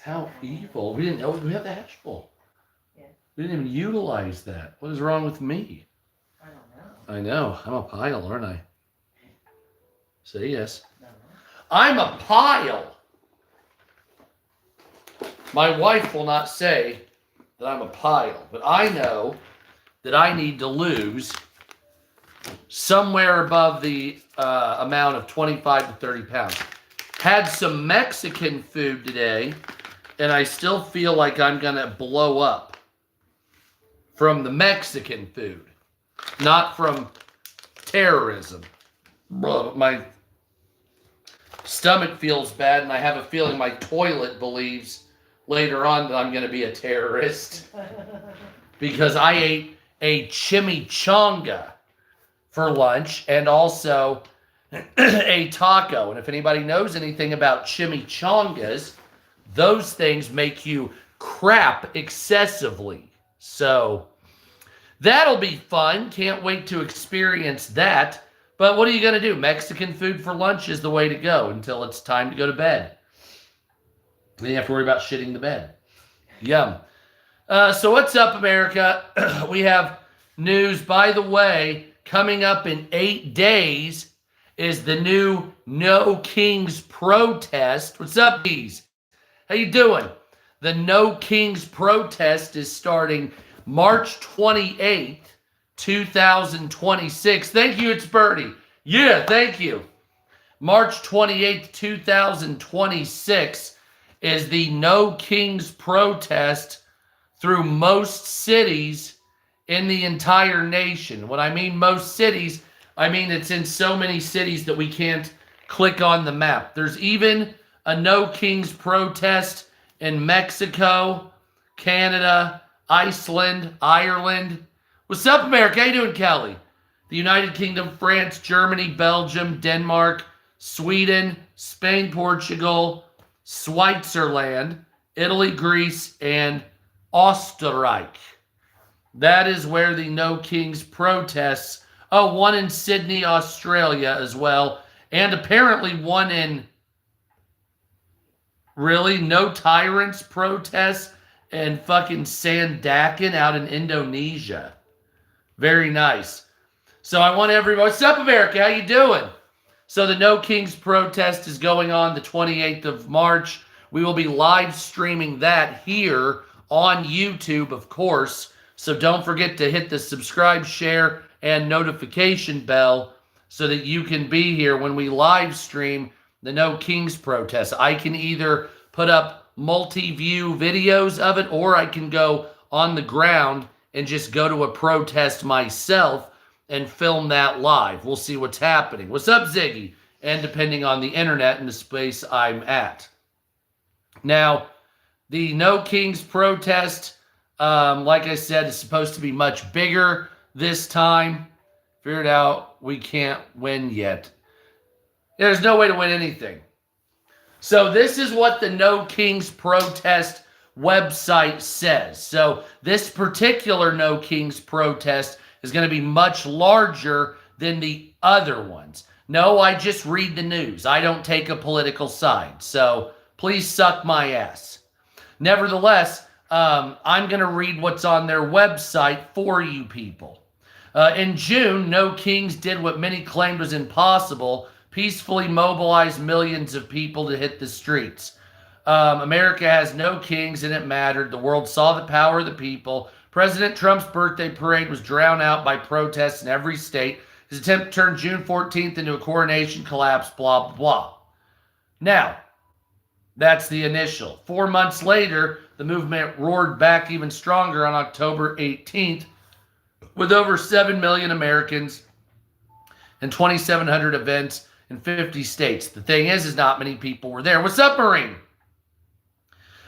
How evil. We didn't know we have the hash bowl. Yeah. We didn't even utilize that. What is wrong with me? I don't know. I know. I'm a pile, aren't I? Say yes. No. I'm a pile. My wife will not say that I'm a pile, but I know that I need to lose somewhere above the amount of 25 to 30 pounds. Had some Mexican food today, and I still feel like I'm going to blow up from the Mexican food, not from terrorism. My stomach feels bad, and I have a feeling my toilet believes later on that I'm going to be a terrorist because I ate a chimichanga for lunch and also a taco. And if anybody knows anything about chimichangas, those things make you crap excessively. So that'll be fun. Can't wait to experience that. But what are you going to do? Mexican food for lunch is the way to go until it's time to go to bed. Then you have to worry about shitting the bed. Yum. So what's up, America? We have news. By the way, coming up in 8 days is the new No Kings protest. What's up, bees? How you doing? The No Kings protest is starting March 28th, 2026. Thank you, it's Birdie. Yeah, thank you. March 28th, 2026 is the No Kings protest through most cities in the entire nation. When I mean most cities, I mean it's in so many cities that we can't click on the map. There's even a No Kings protest in Mexico, Canada, Iceland, Ireland. What's up, America? How you doing, Kelly? The United Kingdom, France, Germany, Belgium, Denmark, Sweden, Spain, Portugal, Switzerland, Italy, Greece, and Österreich. That is where the No Kings protests. Oh, one in Sydney, Australia as well. And apparently one in, really, No Tyrants protests in fucking Sandakan out in Indonesia. Very nice. So I want everybody, what's up, America? How you doing? So the No Kings protest is going on the 28th of March. We will be live streaming that here on YouTube, of course. So don't forget to hit the subscribe, share, and notification bell so that you can be here when we live stream the No Kings protest. I can either put up multi-view videos of it, or I can go on the ground and just go to a protest myself and film that live. We'll see what's happening. What's up, Ziggy? And depending on the internet and the space I'm at. Now, the No Kings protest, like I said, is supposed to be much bigger this time. Figured out we can't win yet. There's no way to win anything. So this is what the No Kings protest website says. So this particular No Kings protest is going to be much larger than the other ones. No, I just read the news. I don't take a political side. So please suck my ass. Nevertheless, I'm going to read what's on their website for you people. In June, No Kings did what many claimed was impossible, peacefully mobilize millions of people to hit the streets. America has no kings, and it mattered. The world saw the power of the people. President Trump's birthday parade was drowned out by protests in every state. His attempt to turn June 14th into a coronation collapsed, blah, blah, blah. Now, that's the initial. 4 months later, the movement roared back even stronger on October 18th with over 7 million Americans and 2,700 events in 50 states. The thing is not many people were there. What's up, Marine?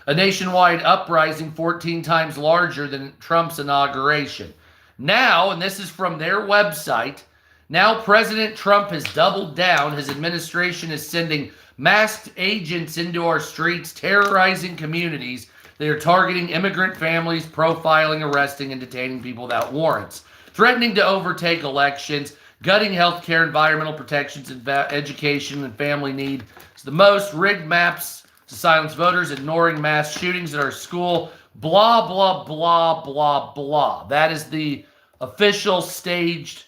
A nationwide uprising 14 times larger than Trump's inauguration. Now, and this is from their website, now President Trump has doubled down. His administration is sending masked agents into our streets, terrorizing communities. They are targeting immigrant families, profiling, arresting, and detaining people without warrants, threatening to overtake elections, gutting healthcare, environmental protections, and education and family need. It's the most rigged maps to silence voters, ignoring mass shootings at our school, blah, blah, blah, blah, blah. That is the official staged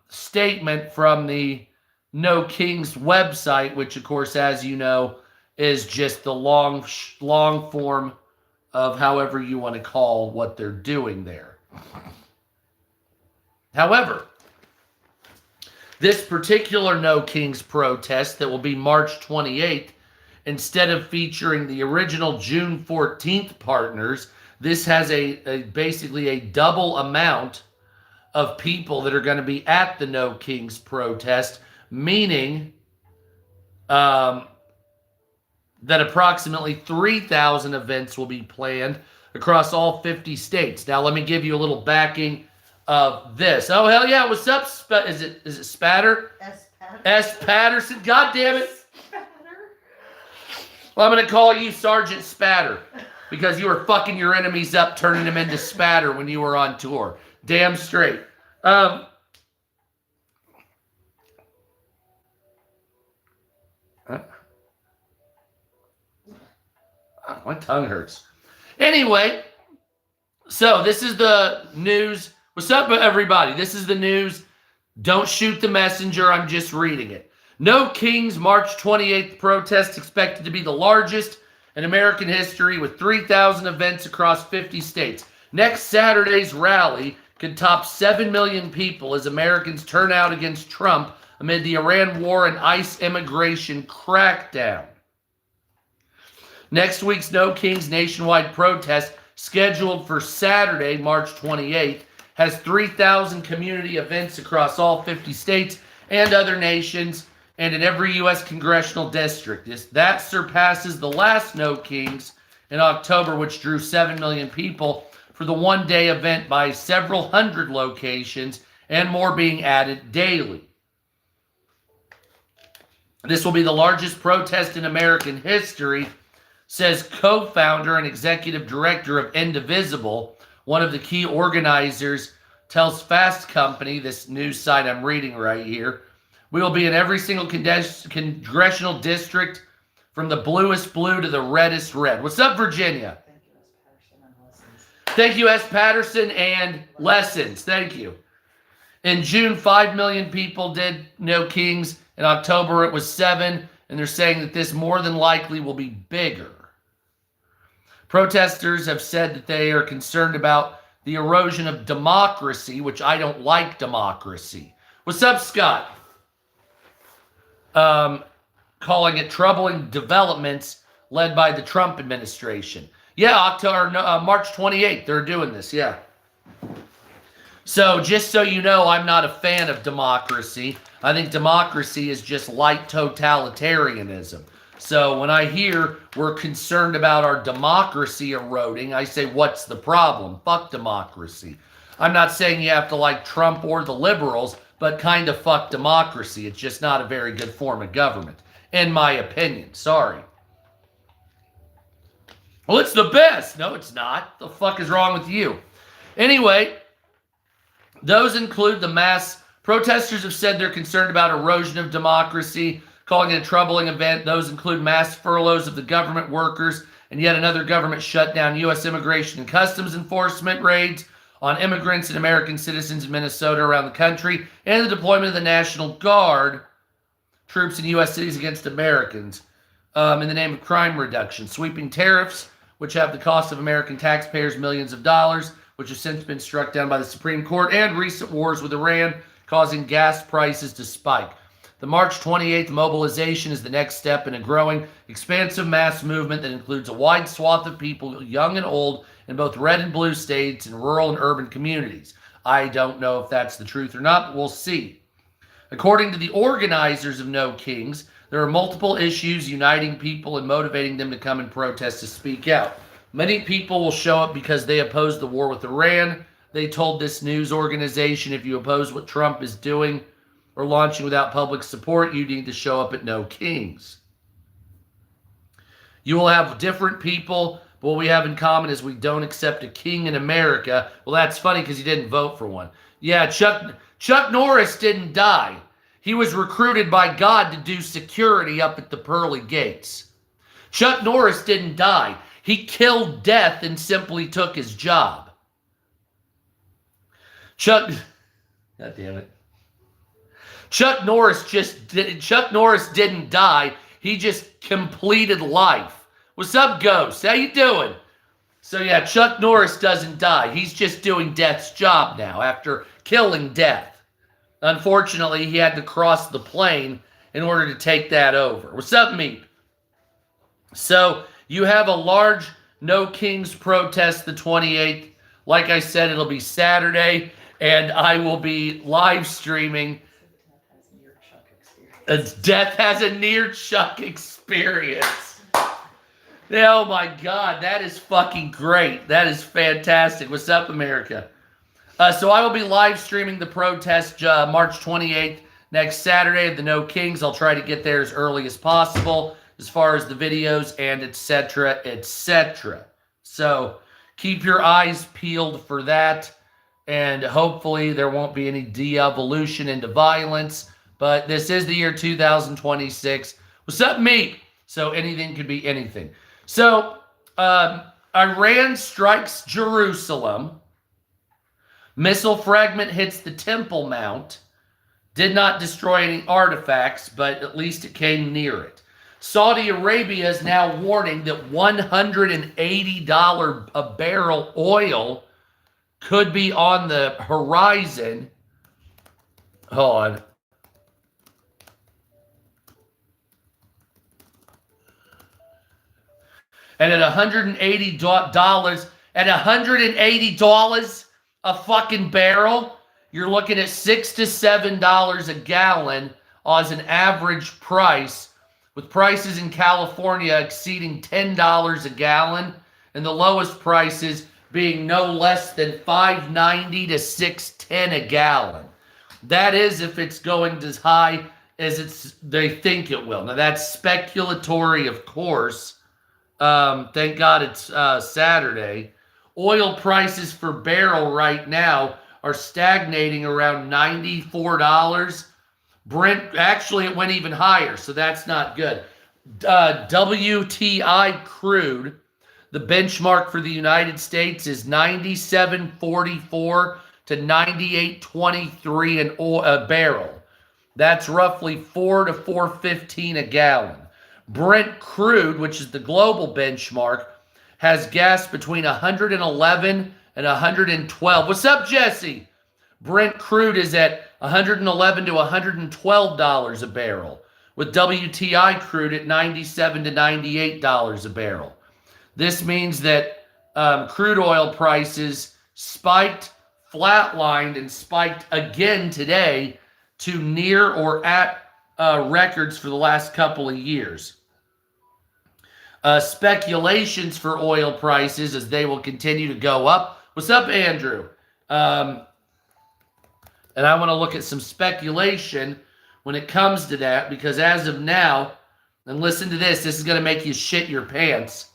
statement from the No Kings website, which, of course, as you know, is just the long form of however you want to call what they're doing there. However, this particular No Kings protest that will be March 28th, instead of featuring the original June 14th partners, this has basically a double amount of people that are going to be at the No Kings protest, meaning that approximately 3,000 events will be planned across all 50 states. Now, let me give you a little backing of this. Oh, hell yeah. What's up? Is it Spatter? S. Patterson. God damn it. Well, I'm going to call you Sergeant Spatter because you were fucking your enemies up, turning them into spatter when you were on tour. Damn straight. My tongue hurts. Anyway, so this is the news. What's up, everybody? This is the news. Don't shoot the messenger. I'm just reading it. No Kings March 28th protest expected to be the largest in American history with 3,000 events across 50 states. Next Saturday's rally could top 7 million people as Americans turn out against Trump amid the Iran war and ICE immigration crackdown. Next week's No Kings nationwide protest, scheduled for Saturday, March 28th, has 3,000 community events across all 50 states and other nations and in every U.S. congressional district. That surpasses the last No Kings in October, which drew 7 million people for the one-day event by several hundred locations and more being added daily. This will be the largest protest in American history, says co-founder and executive director of Indivisible, one of the key organizers, tells Fast Company, this news site I'm reading right here. We will be in every single congressional district from the bluest blue to the reddest red. What's up, Virginia? Thank you, S. Patterson and Lessons. Thank you. In June, 5 million people did No Kings. In October, it was 7, and they're saying that this more than likely will be bigger. Protesters have said that they are concerned about the erosion of democracy, which I don't like democracy. What's up, Scott? Calling it troubling developments led by the Trump administration. Yeah, March 28th, they're doing this, yeah. So just so you know, I'm not a fan of democracy. I think democracy is just light totalitarianism. So when I hear we're concerned about our democracy eroding, I say, what's the problem? Fuck democracy. I'm not saying you have to like Trump or the liberals, but kind of fuck democracy. It's just not a very good form of government, in my opinion. Sorry. Well, it's the best. No, it's not. The fuck is wrong with you? Anyway, those include the mass. Protesters have said they're concerned about erosion of democracy, calling it a troubling event. Those include mass furloughs of the government workers and yet another government shutdown, U.S. Immigration and Customs Enforcement raids on immigrants and American citizens in Minnesota around the country, and the deployment of the National Guard troops in U.S. cities against Americans in the name of crime reduction. Sweeping tariffs, which have the cost of American taxpayers millions of dollars, which have since been struck down by the Supreme Court, and recent wars with Iran, causing gas prices to spike. The March 28th mobilization is the next step in a growing, expansive mass movement that includes a wide swath of people, young and old, in both red and blue states and rural and urban communities. I don't know if that's the truth or not, but we'll see. According to the organizers of No Kings, there are multiple issues uniting people and motivating them to come and protest to speak out. Many people will show up because they oppose the war with Iran. They told this news organization, if you oppose what Trump is doing or launching without public support, you need to show up at No Kings. You will have different people, but what we have in common is we don't accept a king in America. Well, that's funny because he didn't vote for one. Yeah, Chuck Norris didn't die. He was recruited by God to do security up at the pearly gates. Chuck Norris didn't die. He killed death and simply took his job. God damn it. Chuck Norris didn't die. He just completed life. What's up, Ghost? How you doing? So yeah, Chuck Norris doesn't die. He's just doing death's job now after killing death. Unfortunately, he had to cross the plane in order to take that over. What's up, Meep? So you have a large No Kings protest the 28th. Like I said, it'll be Saturday, and I will be live streaming. Death has a near Chuck experience. Oh my God, that is fucking great. That is fantastic. What's up, America? So I will be live streaming the protest March 28th next Saturday at the No Kings. I'll try to get there as early as possible as far as the videos and etc., etc. So keep your eyes peeled for that, and hopefully there won't be any de-evolution into violence. But this is the year 2026. What's up, Meat? So anything could be anything. So Iran strikes Jerusalem. Missile fragment hits the Temple Mount. Did not destroy any artifacts, but at least it came near it. Saudi Arabia is now warning that $180 a barrel oil could be on the horizon. Hold on. And at $180 a fucking barrel, you're looking at $6 to $7 a gallon as an average price, with prices in California exceeding $10 a gallon, and the lowest prices being no less than $5.90 to $6.10 a gallon. That is if it's going as high as they think it will. Now that's speculatory, of course. Thank God it's Saturday. Oil prices for barrel right now are stagnating around $94. Brent, actually, it went even higher, so that's not good. WTI crude, the benchmark for the United States, is $97.44 to $98.23 a barrel. That's roughly $4 to $4.15 a gallon. Brent crude, which is the global benchmark, has gas between 111 and 112. What's up, Jesse? Brent crude is at 111 to $112 a barrel, with WTI crude at $97 to $98 a barrel. This means that crude oil prices spiked, flatlined, and spiked again today to near or at records for the last couple of years. Speculations for oil prices as they will continue to go up. What's up, Andrew? And I want to look at some speculation when it comes to that, because as of now, and listen to this, this is going to make you shit your pants.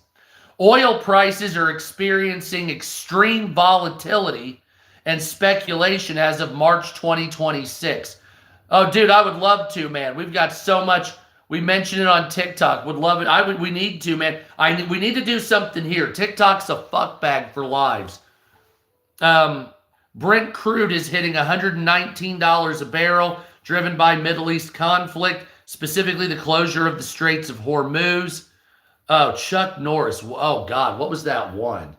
Oil prices are experiencing extreme volatility and speculation as of March 2026. Oh, dude, I would love to, man. We've got so much. We mentioned it on TikTok. Would love it. We need to, man. We need to do something here. TikTok's a fuck bag for lives. Brent crude is hitting $119 a barrel, driven by Middle East conflict, specifically the closure of the Straits of Hormuz. Oh, Chuck Norris. Oh, God. What was that one?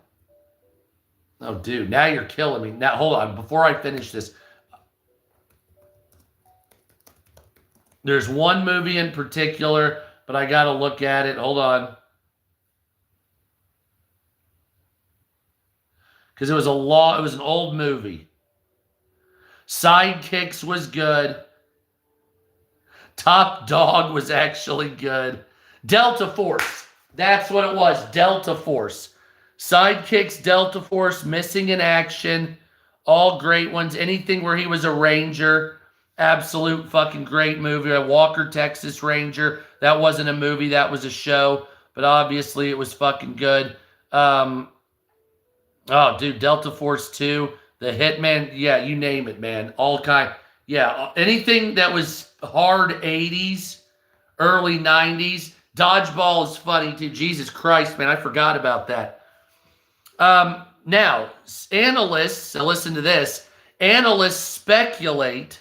Oh, dude. Now you're killing me. Now, hold on. Before I finish this, there's one movie in particular, but I got to look at it. Hold on. Because it was an old movie. Sidekicks was good. Top Dog was actually good. Delta Force. That's what it was. Delta Force. Sidekicks, Delta Force, Missing in Action. All great ones. Anything where he was a ranger. Absolute fucking great movie. Walker, Texas Ranger. That wasn't a movie. That was a show. But obviously it was fucking good. Oh, dude. Delta Force 2. The Hitman. Yeah, you name it, man. All kind. Yeah, anything that was hard 80s, early 90s. Dodgeball is funny too. Jesus Christ, man, I forgot about that. Now, analysts, so listen to this. Analysts speculate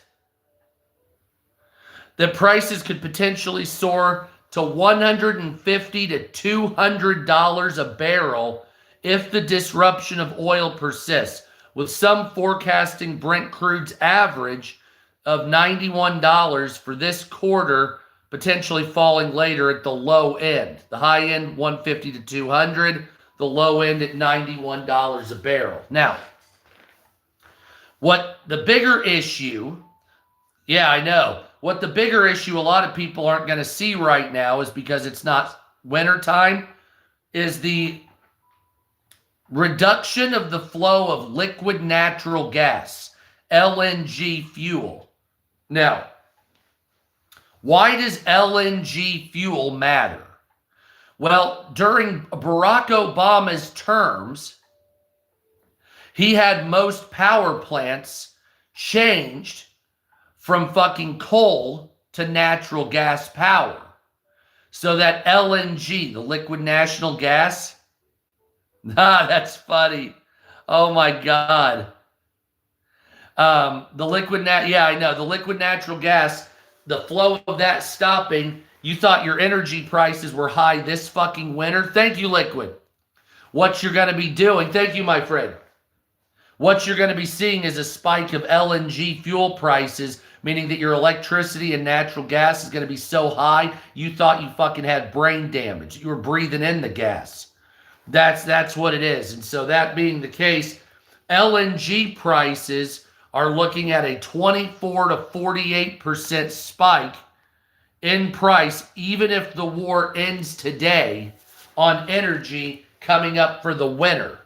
that prices could potentially soar to $150 to $200 a barrel if the disruption of oil persists, with some forecasting Brent crude's average of $91 for this quarter potentially falling later at the low end. The high end, $150 to $200, the low end at $91 a barrel. Now, what the bigger issue, yeah, I know. What the bigger issue a lot of people aren't going to see right now is because it's not wintertime, is the reduction of the flow of liquid natural gas, LNG fuel. Now, why does LNG fuel matter? Well, during Barack Obama's terms, he had most power plants changed from fucking coal to natural gas power. So that LNG, the liquid natural gas, that's funny. Oh my God. The liquid the liquid natural gas, the flow of that stopping, you thought your energy prices were high this fucking winter. Thank you, Liquid. What you're going to be doing, thank you, my friend. What you're going to be seeing is a spike of LNG fuel prices, meaning that your electricity and natural gas is going to be so high, you thought you fucking had brain damage. You were breathing in the gas. That's what it is. And so that being the case, LNG prices are looking at a 24 to 48% spike in price, even if the war ends today, on energy coming up for the winter.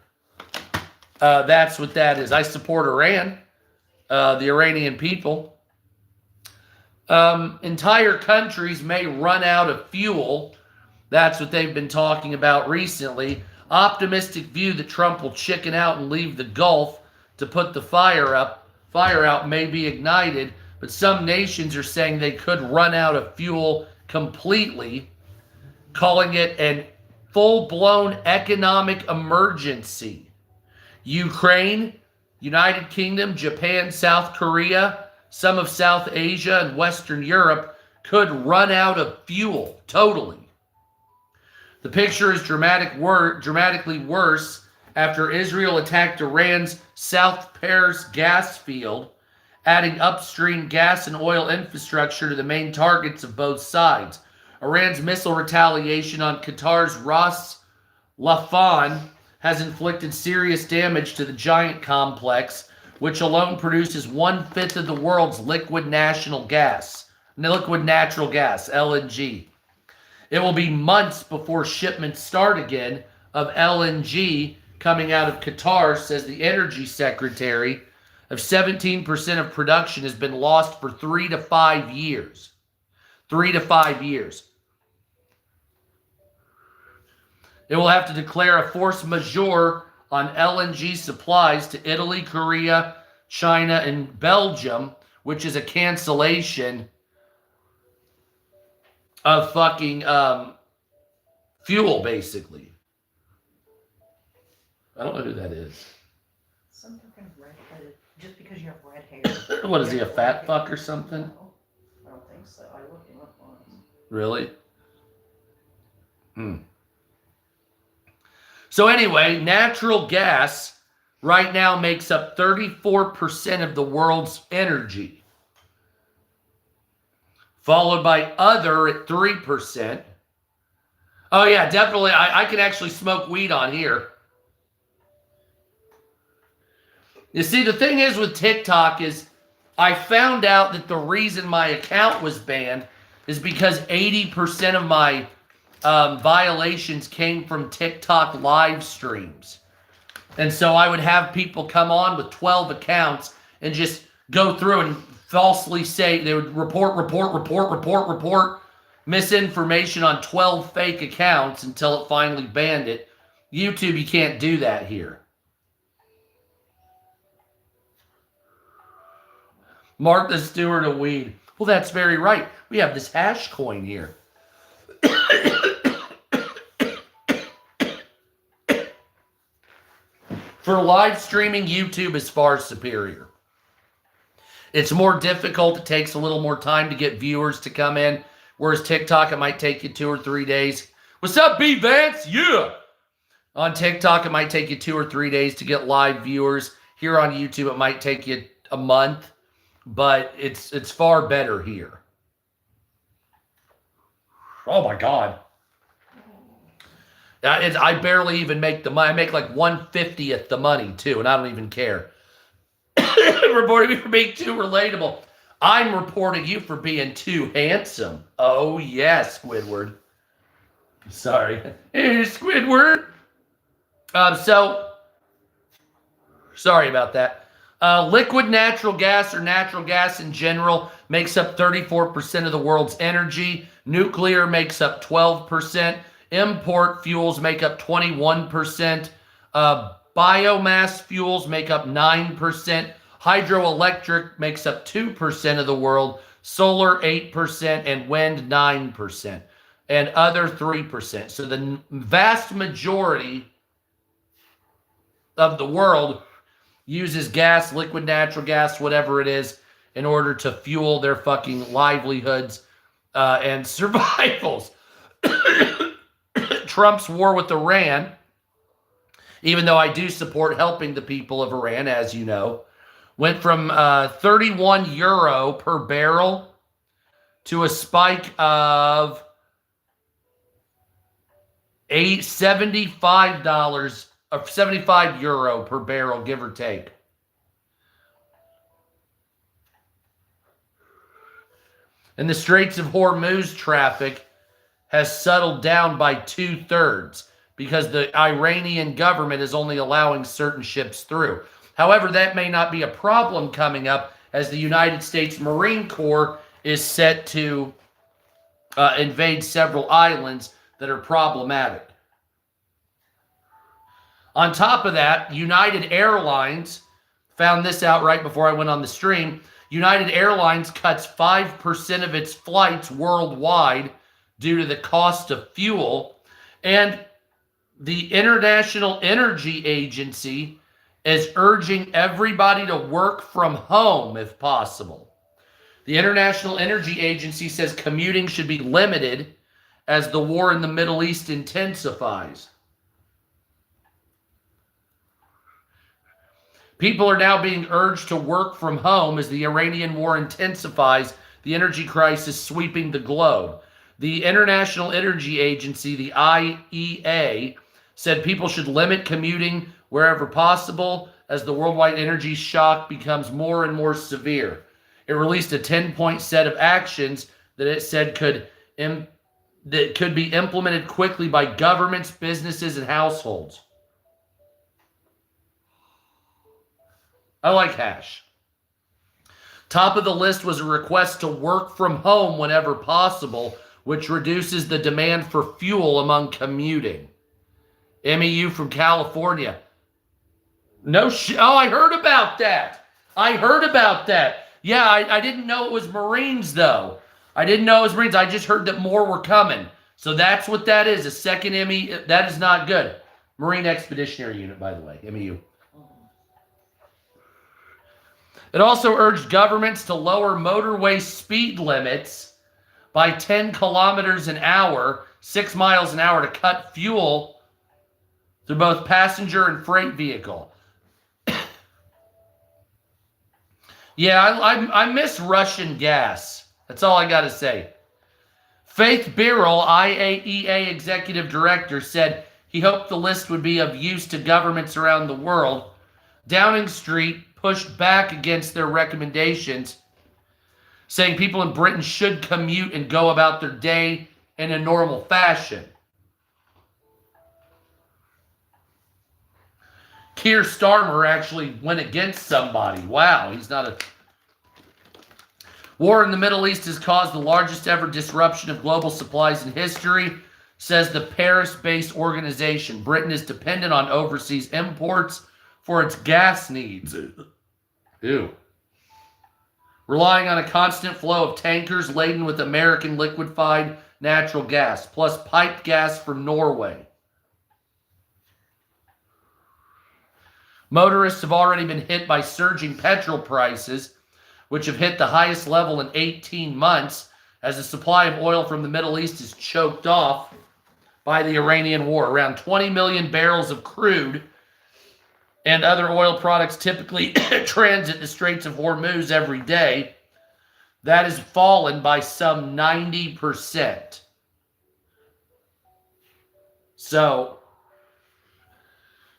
That's what that is. I support Iran, the Iranian people. Entire countries may run out of fuel. That's what they've been talking about recently. Optimistic view that Trump will chicken out and leave the Gulf to put the fire out may be ignited, but some nations are saying they could run out of fuel completely, calling it a full-blown economic emergency. Ukraine, United Kingdom, Japan, South Korea, some of South Asia and Western Europe could run out of fuel totally. The picture is dramatically worse after Israel attacked Iran's South Pars gas field, adding upstream gas and oil infrastructure to the main targets of both sides. Iran's missile retaliation on Qatar's Ras Laffan has inflicted serious damage to the giant complex, which alone produces 1/5 of the world's liquid natural gas, LNG. It will be months before shipments start again of LNG coming out of Qatar, says the energy secretary. Of 17% of production has been lost for 3 to 5 years. 3 to 5 years. It will have to declare a force majeure on LNG supplies to Italy, Korea, China, and Belgium, which is a cancellation of fucking fuel, basically. I don't know who that is. Some fucking redheaded, just because you have red hair. What is he, a fat fuck or something? No, I don't think so. I looked him up once. Really? So anyway, natural gas right now makes up 34% of the world's energy, followed by other at 3%. Oh yeah, definitely. I can actually smoke weed on here. You see, the thing is with TikTok is I found out that the reason my account was banned is because 80% of my violations came from TikTok live streams. And so I would have people come on with 12 accounts and just go through and falsely say, they would report misinformation on 12 fake accounts until it finally banned it. YouTube, you can't do that here. Martha Stewart of weed. Well, that's very right. We have this hash coin here. For live streaming, YouTube is far superior. It's more difficult. It takes a little more time to get viewers to come in. Whereas TikTok, it might take you 2 or 3 days. What's up, B Vance? Yeah. On TikTok, it might take you 2 or 3 days to get live viewers. Here on YouTube, it might take you a month, but it's far better here. Oh my God. I barely even make the money. I make like 1/50th the money too, and I don't even care. Reporting me for being too relatable. I'm reporting you for being too handsome. Oh yes, Squidward. Sorry. Hey, Squidward. So, sorry about that. Liquid natural gas or natural gas in general makes up 34% of the world's energy. Nuclear makes up 12%. Import fuels make up 21%. Biomass fuels make up 9%. Hydroelectric makes up 2% of the world. Solar 8% and wind 9%. And other 3%. So the vast majority of the world uses gas, liquid natural gas, whatever it is, in order to fuel their fucking livelihoods and survivals. Trump's war with Iran, even though I do support helping the people of Iran, as you know, went from 31 euro per barrel to a spike of $75 of 75 euro per barrel, give or take. And the Straits of Hormuz traffic has settled down by 2/3 because the Iranian government is only allowing certain ships through. However, that may not be a problem coming up as the United States Marine Corps is set to invade several islands that are problematic. On top of that, United Airlines, found this out right before I went on the stream, United Airlines cuts 5% of its flights worldwide due to the cost of fuel. And the International Energy Agency is urging everybody to work from home if possible. The International Energy Agency says commuting should be limited as the war in the Middle East intensifies. People are now being urged to work from home as the Iranian war intensifies, the energy crisis sweeping the globe. The International Energy Agency, the IEA, said people should limit commuting wherever possible as the worldwide energy shock becomes more and more severe. It released a 10-point set of actions that it said could be implemented quickly by governments, businesses, and households. I like hash. Top of the list was a request to work from home whenever possible, which reduces the demand for fuel among commuting. MEU from California. Oh, I heard about that. Yeah, I didn't know it was Marines, though. I didn't know it was Marines. I just heard that more were coming. So that's what that is, a second ME. That is not good. Marine Expeditionary Unit, by the way, MEU. It also urged governments to lower motorway speed limits by 10 kilometers an hour, 6 miles an hour, to cut fuel through both passenger and freight vehicle. Yeah, I miss Russian gas. That's all I got to say. Faith Birol, IAEA Executive Director, said he hoped the list would be of use to governments around the world. Downing Street pushed back against their recommendations, saying people in Britain should commute and go about their day in a normal fashion. Keir Starmer actually went against somebody. Wow, he's not a... War in the Middle East has caused the largest ever disruption of global supplies in history, says the Paris-based organization. Britain is dependent on overseas imports for its gas needs. Ew. Relying on a constant flow of tankers laden with American liquefied natural gas, plus piped gas from Norway. Motorists have already been hit by surging petrol prices, which have hit the highest level in 18 months as the supply of oil from the Middle East is choked off by the Iranian war. Around 20 million barrels of crude and other oil products typically transit the Straits of Hormuz every day. That has fallen by some 90%. So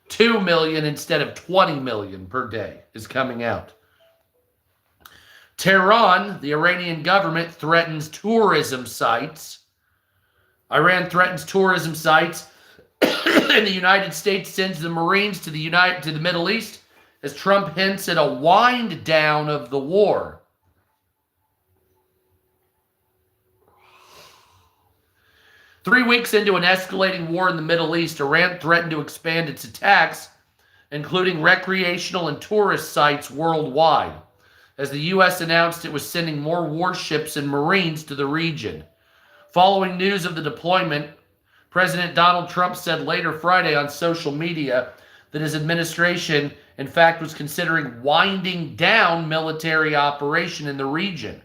2 million instead of 20 million per day is coming out. Tehran, the Iranian government, threatens tourism sites. Iran threatens tourism sites, and the United States sends the Marines to the Middle East as Trump hints at a wind down of the war. Three weeks into an escalating war in the Middle East, Iran threatened to expand its attacks, including recreational and tourist sites worldwide, as the U.S. announced it was sending more warships and Marines to the region. Following news of the deployment, President Donald Trump said later Friday on social media that his administration, in fact, was considering winding down military operation in the region.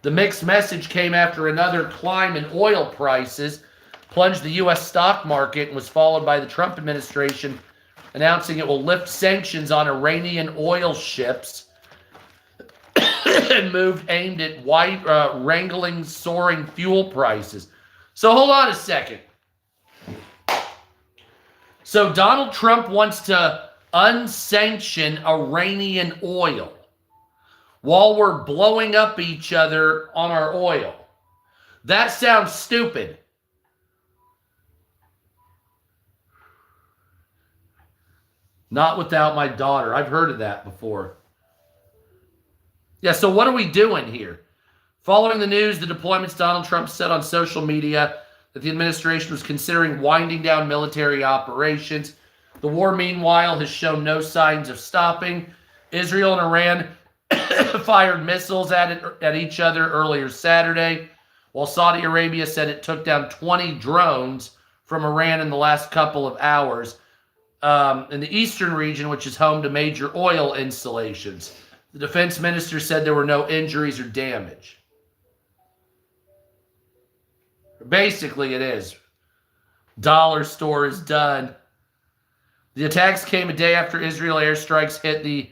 The mixed message came after another climb in oil prices plunged the U.S. stock market and was followed by the Trump administration announcing it will lift sanctions on Iranian oil ships and move aimed at wrangling soaring fuel prices. So hold on a second. So Donald Trump wants to unsanction Iranian oil while we're blowing up each other on our oil. That sounds stupid. Not without my daughter. I've heard of that before. Yeah, so what are we doing here? Following the news, the deployments, Donald Trump said on social media that the administration was considering winding down military operations. The war, meanwhile, has shown no signs of stopping. Israel and Iran fired missiles at each other earlier Saturday, while Saudi Arabia said it took down 20 drones from Iran in the last couple of hours in the eastern region, which is home to major oil installations. The defense minister said there were no injuries or damage. Basically, it is. Dollar store is done. The attacks came a day after Israel airstrikes hit the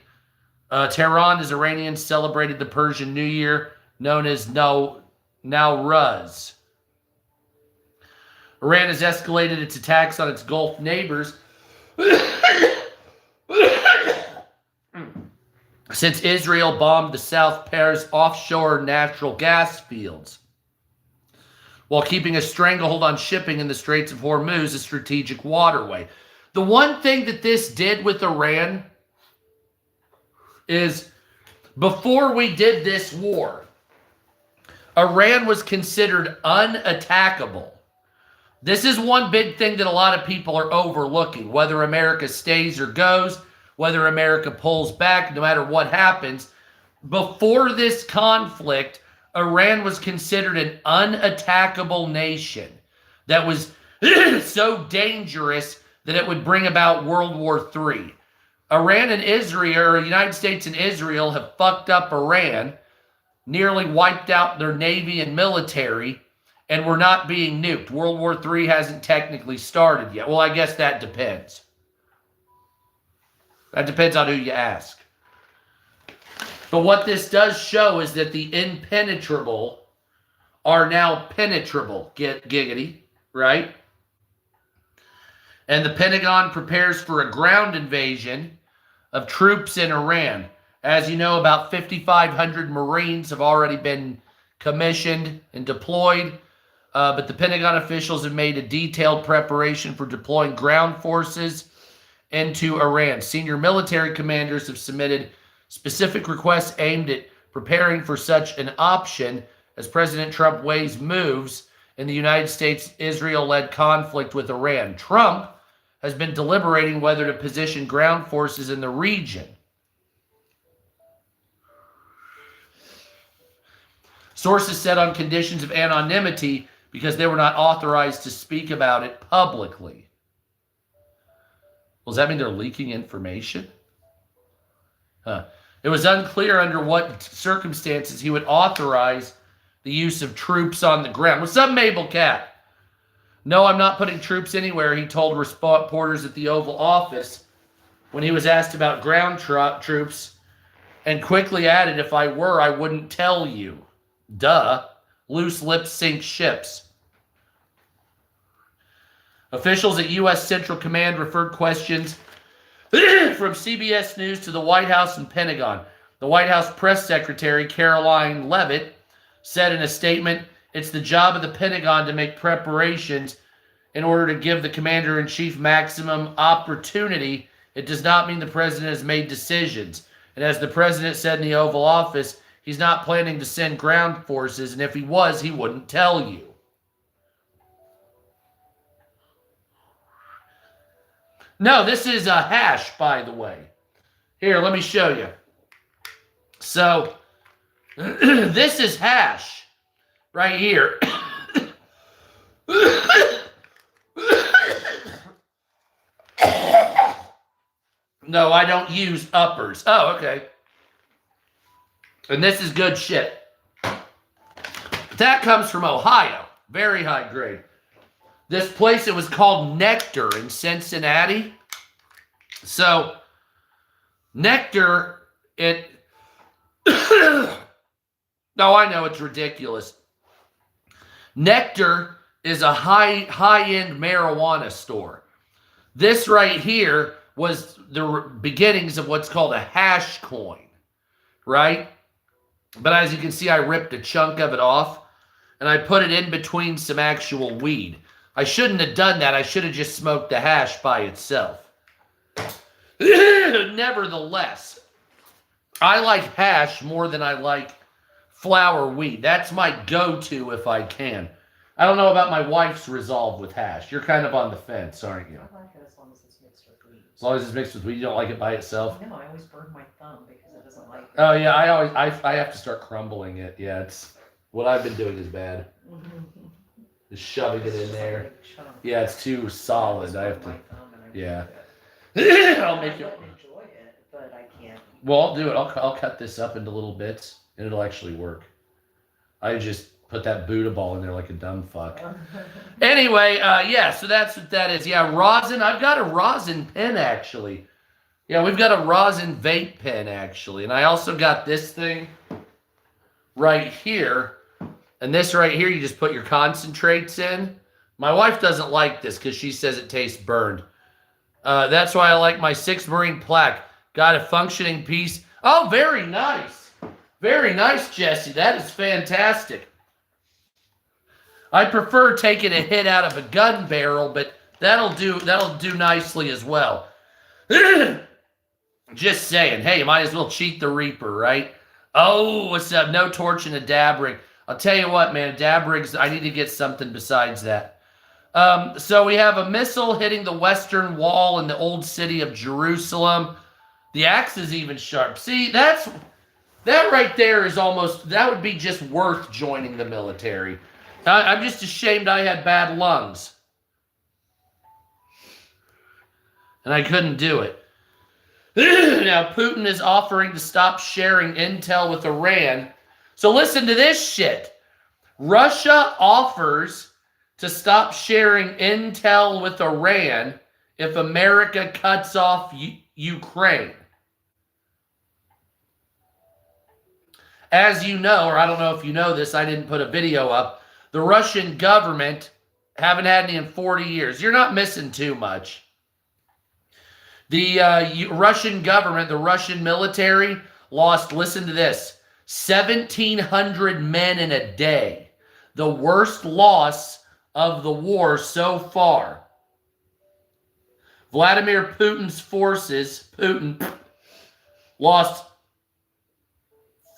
Tehran as Iranians celebrated the Persian New Year, known as Nowruz. Iran has escalated its attacks on its Gulf neighbors since Israel bombed the South Pars offshore natural gas fields, while keeping a stranglehold on shipping in the Straits of Hormuz, a strategic waterway. The one thing that this did with Iran is, before we did this war, Iran was considered unattackable. This is one big thing that a lot of people are overlooking, whether America stays or goes, whether America pulls back, no matter what happens. Before this conflict, Iran was considered an unattackable nation that was so dangerous that it would bring about World War III. Iran and Israel, or the United States and Israel, have fucked up Iran, nearly wiped out their navy and military, and we're not being nuked. World War III hasn't technically started yet. Well, I guess that depends. That depends on who you ask. But what this does show is that the impenetrable are now penetrable. Giggity, right? And the Pentagon prepares for a ground invasion of troops in Iran. As you know, about 5,500 Marines have already been commissioned and deployed. But the Pentagon officials have made a detailed preparation for deploying ground forces into Iran. Senior military commanders have submitted specific requests aimed at preparing for such an option as President Trump weighs moves in the United States-Israel-led conflict with Iran. Trump has been deliberating whether to position ground forces in the region. Sources said on conditions of anonymity, because they were not authorized to speak about it publicly. Well, does that mean they're leaking information? Huh. It was unclear under what circumstances he would authorize the use of troops on the ground. What's up, Mabel Cat? No, I'm not putting troops anywhere, he told reporters at the Oval Office when he was asked about ground troops, and quickly added, if I were, I wouldn't tell you. Duh. Loose lips sink ships. Officials at U.S. Central Command referred questions from CBS News to the White House and Pentagon. The White House press secretary, Caroline Leavitt, said in a statement, it's the job of the Pentagon to make preparations in order to give the commander-in-chief maximum opportunity. It does not mean the president has made decisions. And as the president said in the Oval Office, he's not planning to send ground forces, and if he was, he wouldn't tell you. No, this is a hash, by the way. Here, let me show you. So, this is hash right here. No, I don't use uppers. Oh, okay. And this is good shit. That comes from Ohio. Very high grade. This place, it was called Nectar in Cincinnati. So, Nectar, it... No, I know it's ridiculous. Nectar is a high-end marijuana store. This right here was the beginnings of what's called a hash coin, right? But as you can see, I ripped a chunk of it off, and I put it in between some actual weed. I shouldn't have done that. I should have just smoked the hash by itself. Nevertheless, I like hash more than I like flower weed. That's my go-to if I can. I don't know about my wife's resolve with hash. You're kind of on the fence, aren't you? I like it as long as it's mixed with weed. As long as it's mixed with weed, you don't like it by itself? No, I always burn my thumb because it doesn't like it. Oh, yeah, I have to start crumbling it. Yeah, it's what I've been doing is bad. Just shoving it in there. Yeah, it's too solid. I have to, yeah. I'll make it. I enjoy it, but I can't. Well, I'll do it. I'll cut this up into little bits, and it'll actually work. I just put that Buddha ball in there like a dumb fuck. Anyway, yeah, so that's what that is. Yeah, rosin. I've got a rosin pen, actually. Yeah, we've got a rosin vape pen, actually. And I also got this thing right here. And this right here, you just put your concentrates in. My wife doesn't like this because she says it tastes burned. That's why I like my 6th Marine plaque. Got a functioning piece. Oh, very nice. Very nice, Jesse. That is fantastic. I prefer taking a hit out of a gun barrel, but that'll do nicely as well. Just saying. Hey, you might as well cheat the Reaper, right? Oh, what's up? No torch and a dab rig. I'll tell you what, man. Dab rigs, I need to get something besides that. So we have a missile hitting the western wall in the old city of Jerusalem. The axe is even sharp. See, that right there is almost, that would be just worth joining the military. I'm just ashamed I had bad lungs. And I couldn't do it. Now, Putin is offering to stop sharing intel with Iran. So listen to this shit. Russia offers to stop sharing intel with Iran if America cuts off Ukraine. As you know, or I don't know if you know this, I didn't put a video up. The Russian government, haven't had any in 40 years. You're not missing too much. The Russian government, the Russian military, lost, listen to this, 1,700 men in a day. The worst loss of the war so far. Vladimir Putin's forces, Putin, lost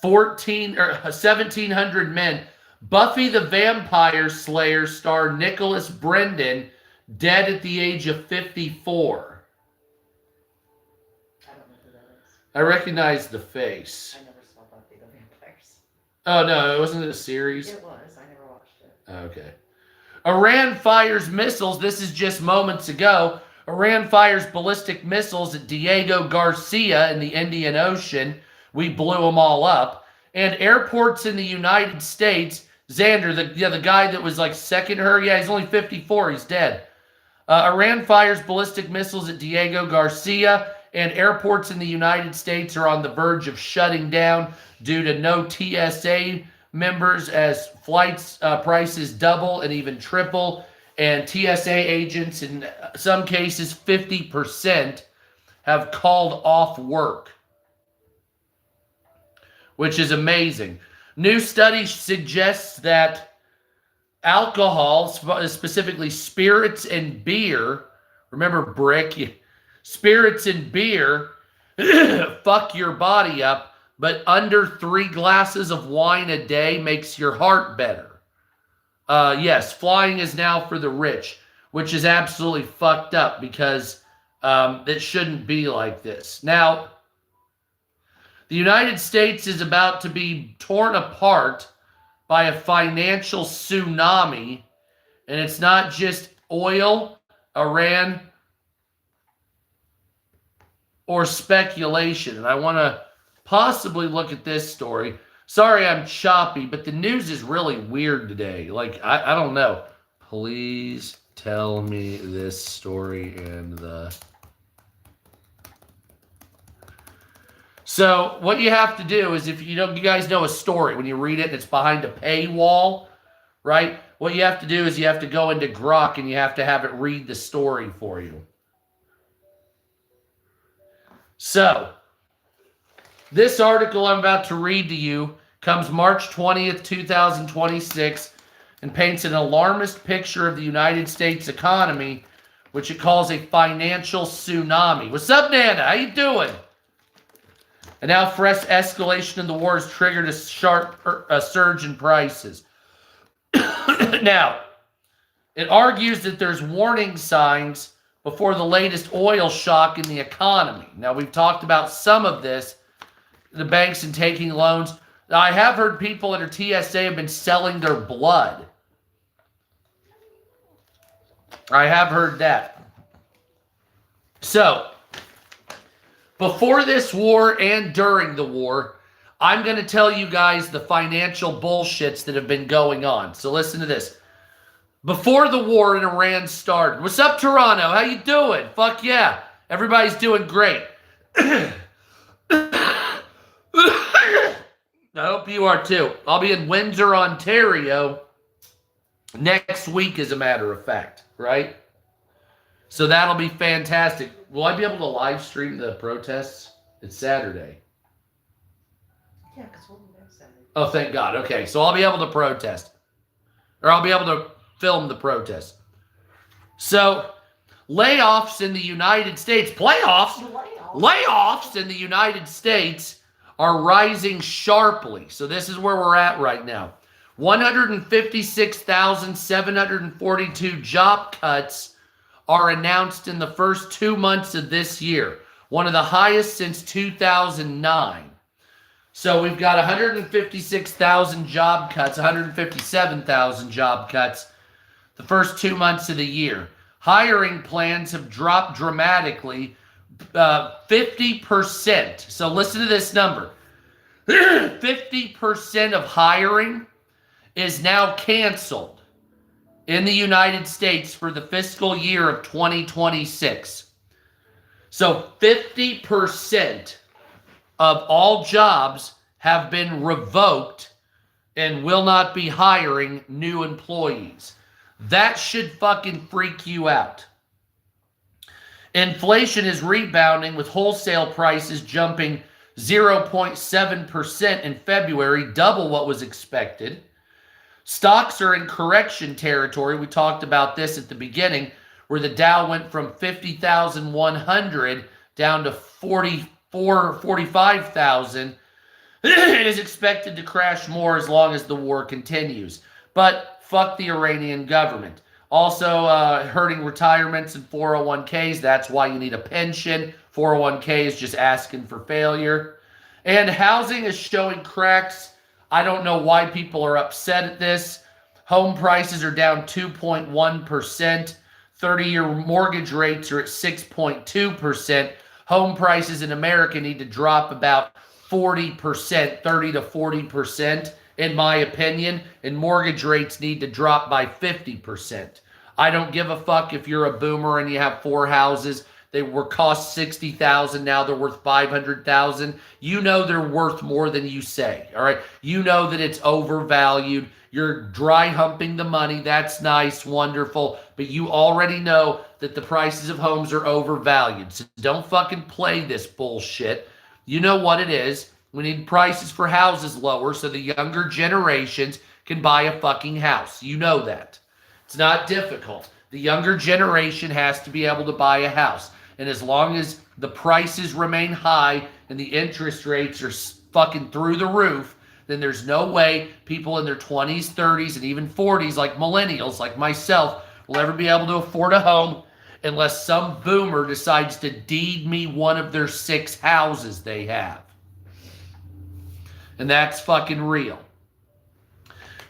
1,700 men. Buffy the Vampire Slayer star Nicholas Brendan, dead at the age of 54. I don't know who that is. I recognize the face. I never saw Buffy the Vampires. Oh, no, it wasn't a series? It was. I never watched it. Okay. Iran fires missiles. This is just moments ago. Iran fires ballistic missiles at Diego Garcia in the Indian Ocean. We blew them all up. And airports in the United States. Xander, the guy that was like second her. Yeah, he's only 54. He's dead. Iran fires ballistic missiles at Diego Garcia, and airports in the United States are on the verge of shutting down due to no TSA members as flights prices double and even triple. And TSA agents, in some cases 50%, have called off work, which is amazing. New study suggests that alcohol, specifically spirits and beer, remember Brick, spirits and beer fuck your body up, but under 3 glasses of wine a day makes your heart better. Yes, flying is now for the rich, which is absolutely fucked up because it shouldn't be like this. Now, the United States is about to be torn apart by a financial tsunami, and it's not just oil, Iran, or speculation. And I want to possibly look at this story. Sorry I'm choppy, but the news is really weird today. Like, I don't know. Please tell me this story and the... So what you have to do is, if you guys know a story, when you read it and it's behind a paywall, right? What you have to do is you have to go into Grok and you have to have it read the story for you. So this article I'm about to read to you comes March 20th, 2026, and paints an alarmist picture of the United States economy, which it calls a financial tsunami. What's up, Nana? How you doing? And now fresh escalation in the war has triggered a sharp surge in prices. Now, it argues that there's warning signs before the latest oil shock in the economy. Now, we've talked about some of this, the banks and taking loans. Now, I have heard people that are TSA have been selling their blood. I have heard that. So, before this war and during the war, I'm going to tell you guys the financial bullshits that have been going on. So listen to this. Before the war in Iran started, what's up, Toronto? How you doing? Fuck yeah. Everybody's doing great. I hope you are too. I'll be in Windsor, Ontario next week, as a matter of fact, right? So that'll be fantastic. Will I be able to live stream the protests? It's Saturday. Yeah, because we'll be there Saturday. Oh, thank God. Okay, so I'll be able to protest. Or I'll be able to film the protest. So, layoffs in the United States. Layoffs in the United States are rising sharply. So this is where we're at right now. 156,742 job cuts are announced in the first 2 months of this year, one of the highest since 2009. So we've got 156,000 job cuts, 157,000 job cuts the first 2 months of the year. Hiring plans have dropped dramatically, 50%. So listen to this number. 50% of hiring is now canceled in the United States for the fiscal year of 2026. So 50% of all jobs have been revoked and will not be hiring new employees. That should fucking freak you out. Inflation is rebounding, with wholesale prices jumping 0.7% in February, double what was expected. Stocks are in correction territory. We talked about this at the beginning, where the Dow went from 50,100 down to 45,000. It is expected to crash more as long as the war continues. But fuck the Iranian government. Also hurting retirements and 401ks. That's why you need a pension. 401k is just asking for failure. And housing is showing cracks. I don't know why people are upset at this. Home prices are down 2.1%. 30-year mortgage rates are at 6.2%. Home prices in America need to drop about 40%, 30 to 40%, in my opinion, and mortgage rates need to drop by 50%. I don't give a fuck if you're a boomer and you have 4 houses. They were cost $60,000. Now they're worth $500,000. You know they're worth more than you say. All right. You know that it's overvalued. You're dry humping the money. That's nice, wonderful. But you already know that the prices of homes are overvalued. So don't fucking play this bullshit. You know what it is. We need prices for houses lower so the younger generations can buy a fucking house. You know that. It's not difficult. The younger generation has to be able to buy a house. And as long as the prices remain high and the interest rates are fucking through the roof, then there's no way people in their 20s, 30s, and even 40s, like millennials, like myself, will ever be able to afford a home unless some boomer decides to deed me one of their 6 houses they have. And that's fucking real.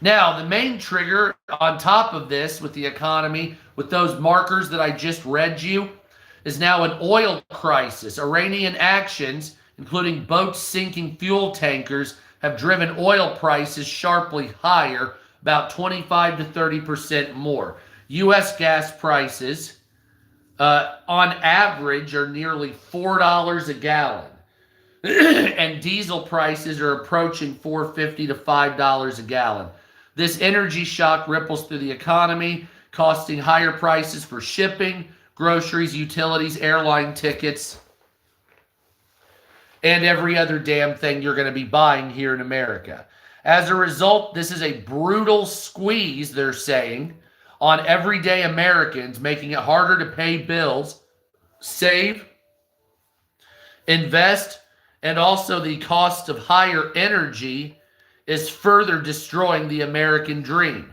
Now, the main trigger on top of this with the economy, with those markers that I just read you, is now an oil crisis. Iranian actions, including boats sinking fuel tankers, have driven oil prices sharply higher, about 25 to 30% more. U.S. gas prices, on average, are nearly $4 a gallon. And diesel prices are approaching $4.50 to $5 a gallon. This energy shock ripples through the economy, costing higher prices for shipping, groceries, utilities, airline tickets, and every other damn thing you're going to be buying here in America. As a result, this is a brutal squeeze, they're saying, on everyday Americans, making it harder to pay bills, save, invest, and also the cost of higher energy is further destroying the American dream.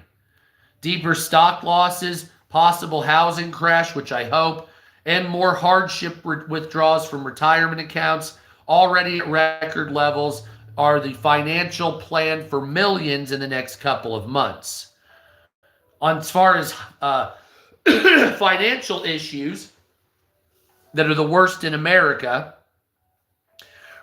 Deeper stock losses, possible housing crash, which I hope, and more hardship withdrawals from retirement accounts, already at record levels, are the financial plan for millions in the next couple of months. As far as financial issues that are the worst in America,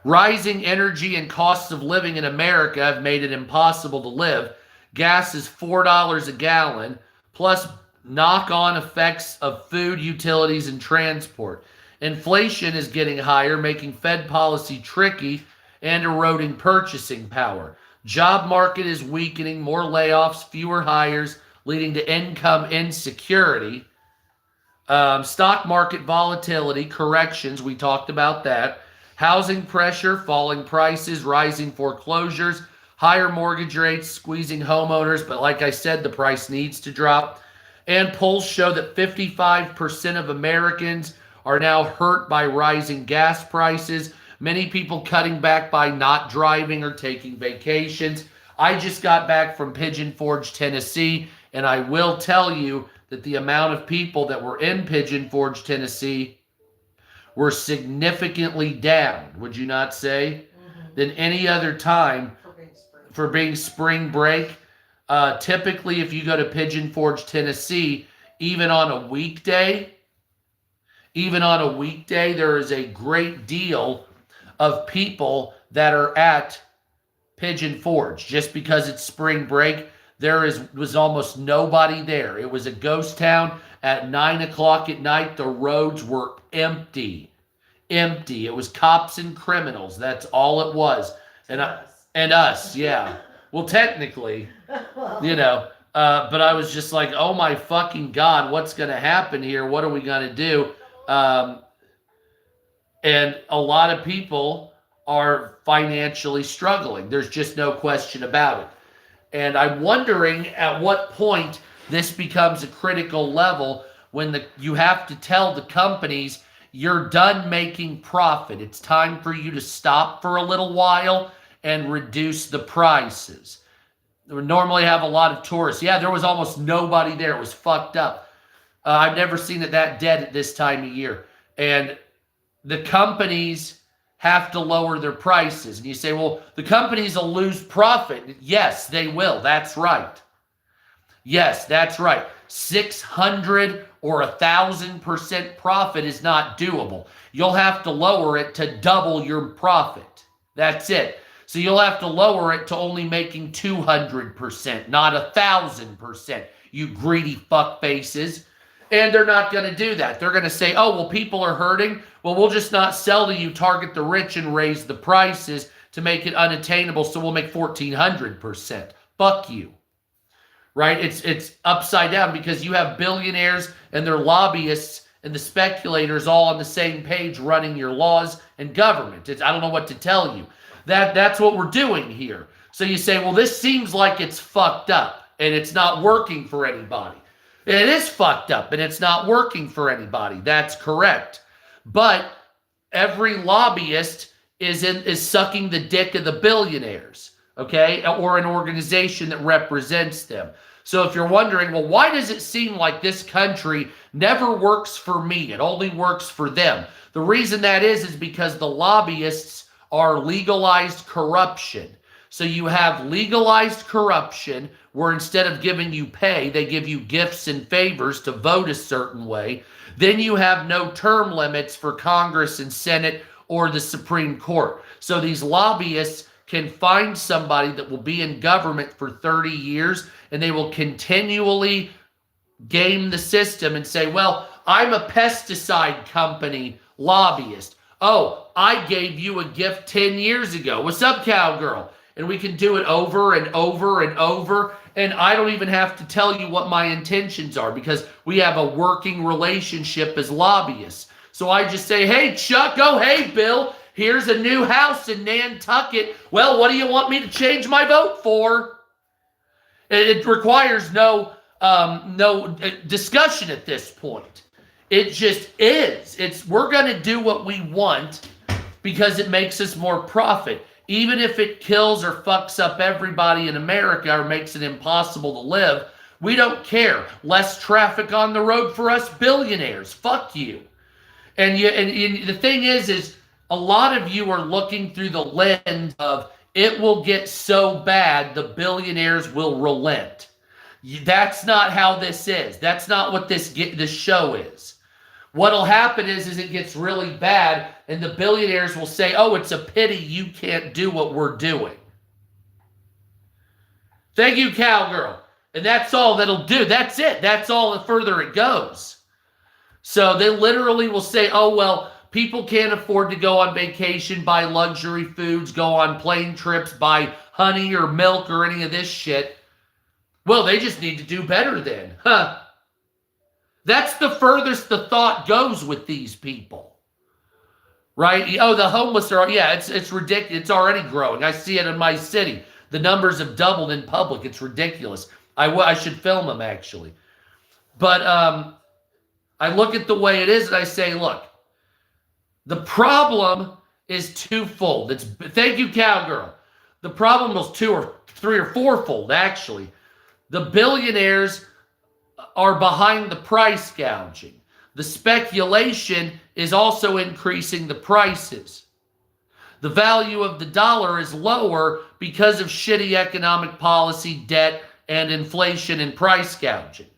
rising energy and costs of living in America have made it impossible to live. Gas is $4 a gallon, plus knock-on effects of food, utilities, and transport. Inflation is getting higher, making Fed policy tricky and eroding purchasing power. Job market is weakening, more layoffs, fewer hires, leading to income insecurity. Stock market volatility, corrections, we talked about that. Housing pressure, falling prices, rising foreclosures, higher mortgage rates, squeezing homeowners. But like I said, the price needs to drop. And polls show that 55% of Americans are now hurt by rising gas prices. Many people cutting back by not driving or taking vacations. I just got back from Pigeon Forge, Tennessee, and I will tell you that the amount of people that were in Pigeon Forge, Tennessee were significantly down, would you not say, than any other time for being spring break. Typically, if you go to Pigeon Forge, Tennessee, even on a weekday, there is a great deal of people that are at Pigeon Forge. Just because it's spring break, was almost nobody there. It was a ghost town. At 9 o'clock at night, the roads were empty. It was cops and criminals. That's all it was. And us, yeah. Well, technically, but I was just like, oh my fucking God, what's going to happen here? What are we going to do? And a lot of people are financially struggling. There's just no question about it. And I'm wondering at what point this becomes a critical level when you have to tell the companies you're done making profit. It's time for you to stop for a little while and reduce the prices. We normally have a lot of tourists. Yeah, there was almost nobody there. It was fucked up. I've never seen it that dead at this time of year. And the companies have to lower their prices. And you say, well, the companies will lose profit. Yes, they will. That's right. Yes, that's right. 600 or 1,000% profit is not doable. You'll have to lower it to double your profit. That's it. So you'll have to lower it to only making 200%, not 1,000%, you greedy fuck faces. And they're not going to do that. They're going to say, oh, well, people are hurting. Well, we'll just not sell to you, target the rich, and raise the prices to make it unattainable, so we'll make 1,400%. Fuck you. Right? It's upside down because you have billionaires and their lobbyists and the speculators all on the same page running your laws and government. I don't know what to tell you. That's what we're doing here. So you say, well, this seems like it's fucked up and it's not working for anybody. It is fucked up and it's not working for anybody. That's correct. But every lobbyist is sucking the dick of the billionaires, okay? Or an organization that represents them. So if you're wondering, well, why does it seem like this country never works for me? It only works for them. The reason that is because the lobbyists are legalized corruption. So you have legalized corruption where instead of giving you pay, they give you gifts and favors to vote a certain way. Then you have no term limits for Congress and Senate or the Supreme Court. So these lobbyists can find somebody that will be in government for 30 years and they will continually game the system and say, well, I'm a pesticide company lobbyist. Oh, I gave you a gift 10 years ago. What's up, cowgirl? And we can do it over and over and over. And I don't even have to tell you what my intentions are because we have a working relationship as lobbyists. So I just say, hey, Chuck, oh, hey, Bill, here's a new house in Nantucket. Well, what do you want me to change my vote for? It requires no discussion at this point. It just is. We're going to do what we want because it makes us more profit. Even if it kills or fucks up everybody in America or makes it impossible to live, we don't care. Less traffic on the road for us billionaires. Fuck you. And the thing is a lot of you are looking through the lens of it will get so bad the billionaires will relent. That's not how this is. That's not what this show is. What'll happen is it gets really bad and the billionaires will say, oh, it's a pity you can't do what we're doing. Thank you, cowgirl. And that's all that'll do. That's it. That's all the further it goes. So they literally will say, oh, well, people can't afford to go on vacation, buy luxury foods, go on plane trips, buy honey or milk or any of this shit. Well, they just need to do better then. Huh? That's the furthest the thought goes with these people. Right? Oh, the homeless are, yeah, it's ridiculous. It's already growing. I see it in my city. The numbers have doubled in public. It's ridiculous. I should film them, actually. But I look at the way it is and I say, look, the problem is twofold. Thank you, cowgirl. The problem was 2 or 3 or 4-fold, actually. The billionaires are behind the price gouging. The speculation is also increasing the prices. The value of the dollar is lower because of shitty economic policy, debt, and inflation and price gouging.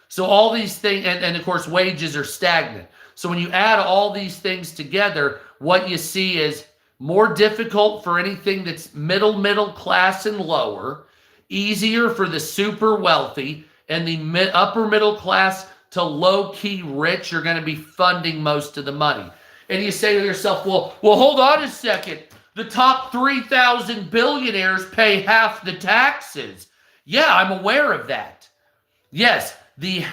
So all these things, and of course, wages are stagnant. So when you add all these things together, what you see is more difficult for anything that's middle class and lower, easier for the super wealthy, and the upper middle class to low-key rich are going to be funding most of the money. And you say to yourself, well, hold on a second. The top 3,000 billionaires pay half the taxes. Yeah, I'm aware of that. Yes, the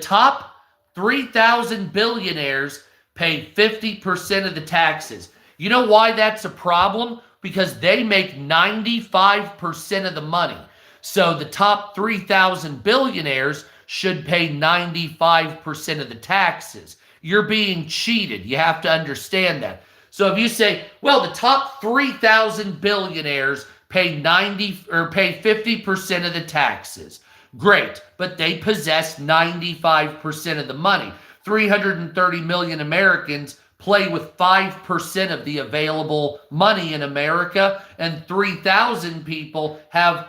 top 3,000 billionaires pay 50% of the taxes. You know why that's a problem? Because they make 95% of the money. So the top 3,000 billionaires should pay 95% of the taxes. You're being cheated. You have to understand that. So if you say, well, the top 3,000 billionaires pay 50% of the taxes. Great, but they possess 95% of the money. 330 million Americans play with 5% of the available money in America, and 3,000 people have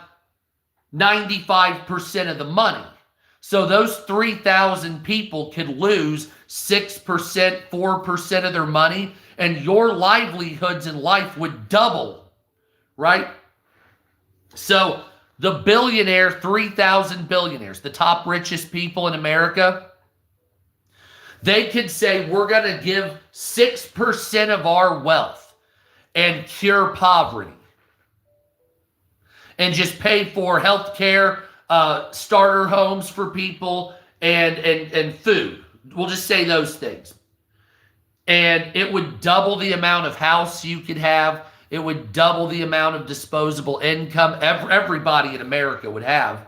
95% of the money. So those 3,000 people could lose 6%, 4% of their money, and your livelihoods in life would double, right? So the billionaire, 3,000 billionaires, the top richest people in America, they could say, we're going to give 6% of our wealth and cure poverty and just pay for health care, starter homes for people, and food. We'll just say those things. And it would double the amount of house you could have. It would double the amount of disposable income everybody in America would have.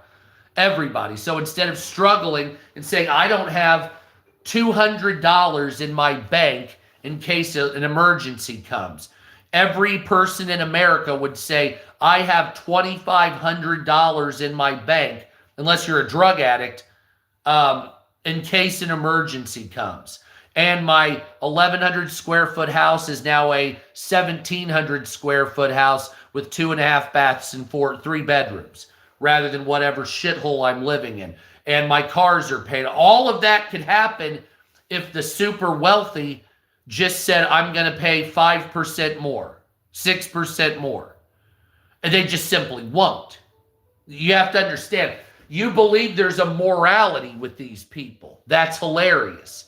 Everybody. So instead of struggling and saying, I don't have $200 in my bank in case an emergency comes, every person in America would say, I have $2,500 in my bank, unless you're a drug addict, in case an emergency comes. And my 1,100 square foot house is now a 1,700 square foot house with 2.5 baths and 3 bedrooms, rather than whatever shithole I'm living in. And my cars are paid. All of that could happen if the super wealthy just said, I'm going to pay 5% more, 6% more. And they just simply won't. You have to understand, you believe there's a morality with these people. That's hilarious.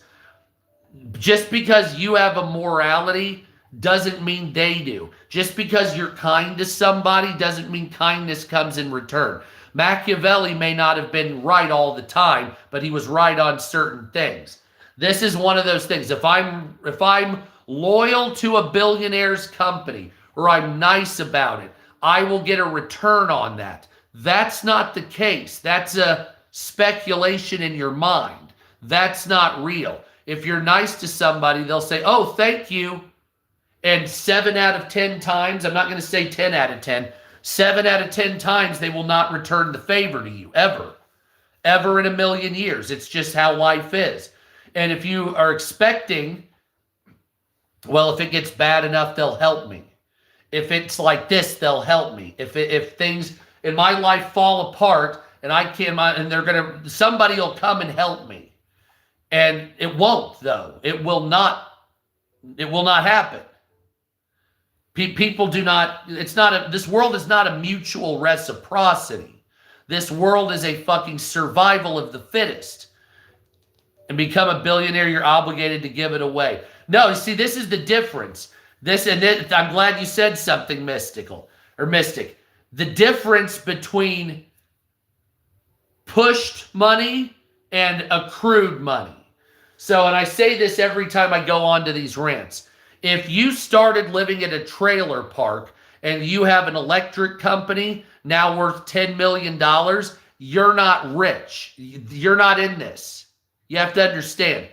Just because you have a morality doesn't mean they do. Just because you're kind to somebody doesn't mean kindness comes in return. Machiavelli may not have been right all the time, but he was right on certain things. This is one of those things. If I'm loyal to a billionaire's company, or I'm nice about it, I will get a return on that. That's not the case. That's a speculation in your mind. That's not real. If you're nice to somebody, they'll say, oh, thank you. And 7 out of 10 times, I'm not going to say 10 out of 10, 7 out of 10 times they will not return the favor to you, ever. Ever in a million years. It's just how life is. And if you are expecting, well, if it gets bad enough, they'll help me. If it's like this, they'll help me. If things in my life fall apart and I can't, and somebody will come and help me. And it won't, though. It will not happen. People do not, this world is not a mutual reciprocity. This world is a fucking survival of the fittest. And become a billionaire, you're obligated to give it away. No, see, this is the difference. I'm glad you said something mystic. The difference between pushed money and accrued money. So, and I say this every time I go on to these rants. If you started living at a trailer park and you have an electric company now worth $10 million, you're not rich. You're not in this. You have to understand.